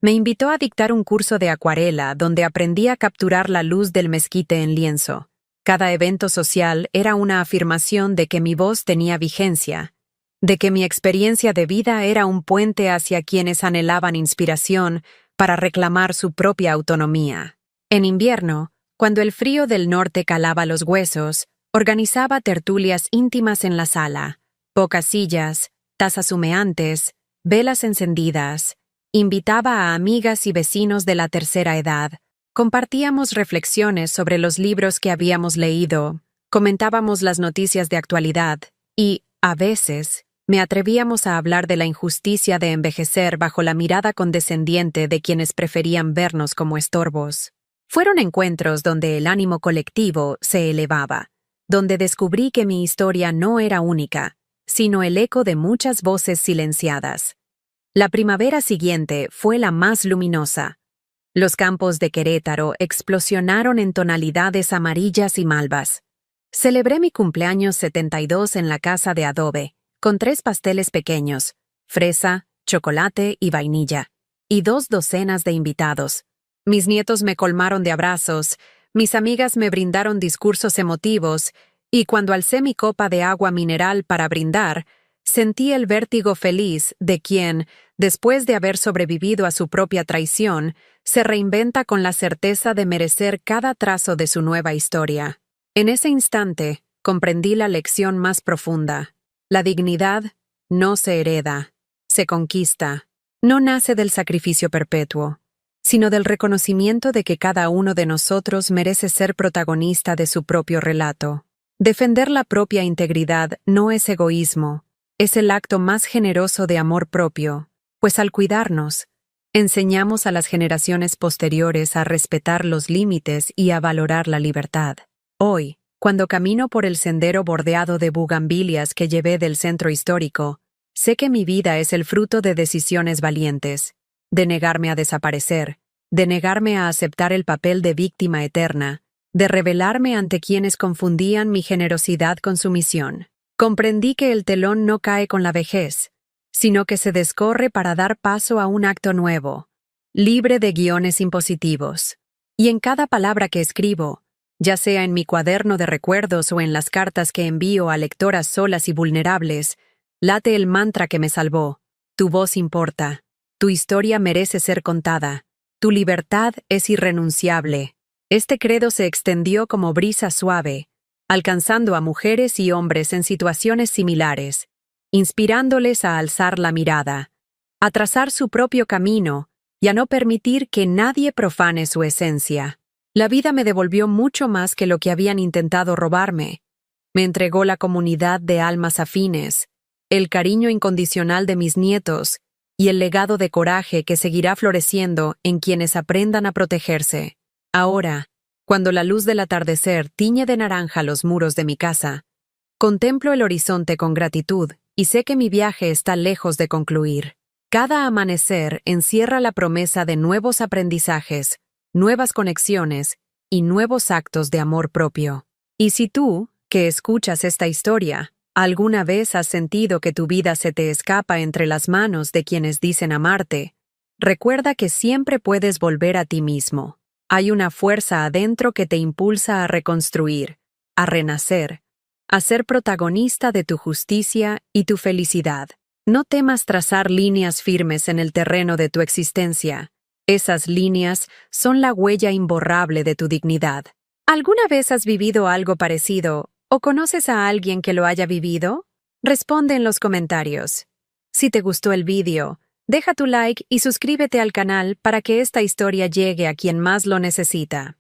me invitó a dictar un curso de acuarela donde aprendí a capturar la luz del mezquite en lienzo. Cada evento social era una afirmación de que mi voz tenía vigencia, de que mi experiencia de vida era un puente hacia quienes anhelaban inspiración para reclamar su propia autonomía. En invierno, cuando el frío del norte calaba los huesos, organizaba tertulias íntimas en la sala, pocas sillas, tazas humeantes, velas encendidas, invitaba a amigas y vecinos de la tercera edad, compartíamos reflexiones sobre los libros que habíamos leído, comentábamos las noticias de actualidad y, a veces, me atrevíamos a hablar de la injusticia de envejecer bajo la mirada condescendiente de quienes preferían vernos como estorbos. Fueron encuentros donde el ánimo colectivo se elevaba, donde descubrí que mi historia no era única, sino el eco de muchas voces silenciadas. La primavera siguiente fue la más luminosa. Los campos de Querétaro explosionaron en tonalidades amarillas y malvas. Celebré mi cumpleaños 72 en la casa de adobe, con 3 pasteles pequeños, fresa, chocolate y vainilla, y 2 docenas de invitados. Mis nietos me colmaron de abrazos, mis amigas me brindaron discursos emotivos, y cuando alcé mi copa de agua mineral para brindar, sentí el vértigo feliz de quien, después de haber sobrevivido a su propia traición, se reinventa con la certeza de merecer cada trazo de su nueva historia. En ese instante, comprendí la lección más profunda. La dignidad no se hereda, se conquista. No nace del sacrificio perpetuo, sino del reconocimiento de que cada uno de nosotros merece ser protagonista de su propio relato. Defender la propia integridad no es egoísmo, es el acto más generoso de amor propio, pues al cuidarnos, enseñamos a las generaciones posteriores a respetar los límites y a valorar la libertad. Hoy, cuando camino por el sendero bordeado de bugambilias que llevé del centro histórico, sé que mi vida es el fruto de decisiones valientes, de negarme a desaparecer, de negarme a aceptar el papel de víctima eterna, de rebelarme ante quienes confundían mi generosidad con sumisión. Comprendí que el telón no cae con la vejez, sino que se descorre para dar paso a un acto nuevo, libre de guiones impositivos. Y en cada palabra que escribo, ya sea en mi cuaderno de recuerdos o en las cartas que envío a lectoras solas y vulnerables, late el mantra que me salvó: tu voz importa, tu historia merece ser contada, tu libertad es irrenunciable. Este credo se extendió como brisa suave, alcanzando a mujeres y hombres en situaciones similares, inspirándoles a alzar la mirada, a trazar su propio camino y a no permitir que nadie profane su esencia. La vida me devolvió mucho más que lo que habían intentado robarme. Me entregó la comunidad de almas afines, el cariño incondicional de mis nietos y el legado de coraje que seguirá floreciendo en quienes aprendan a protegerse. Ahora, cuando la luz del atardecer tiñe de naranja los muros de mi casa, contemplo el horizonte con gratitud y sé que mi viaje está lejos de concluir. Cada amanecer encierra la promesa de nuevos aprendizajes, nuevas conexiones y nuevos actos de amor propio. Y si tú, que escuchas esta historia, alguna vez has sentido que tu vida se te escapa entre las manos de quienes dicen amarte, recuerda que siempre puedes volver a ti mismo. Hay una fuerza adentro que te impulsa a reconstruir, a renacer, a ser protagonista de tu justicia y tu felicidad. No temas trazar líneas firmes en el terreno de tu existencia. Esas líneas son la huella imborrable de tu dignidad. ¿Alguna vez has vivido algo parecido o conoces a alguien que lo haya vivido? Responde en los comentarios. Si te gustó el vídeo, deja tu like y suscríbete al canal para que esta historia llegue a quien más lo necesita.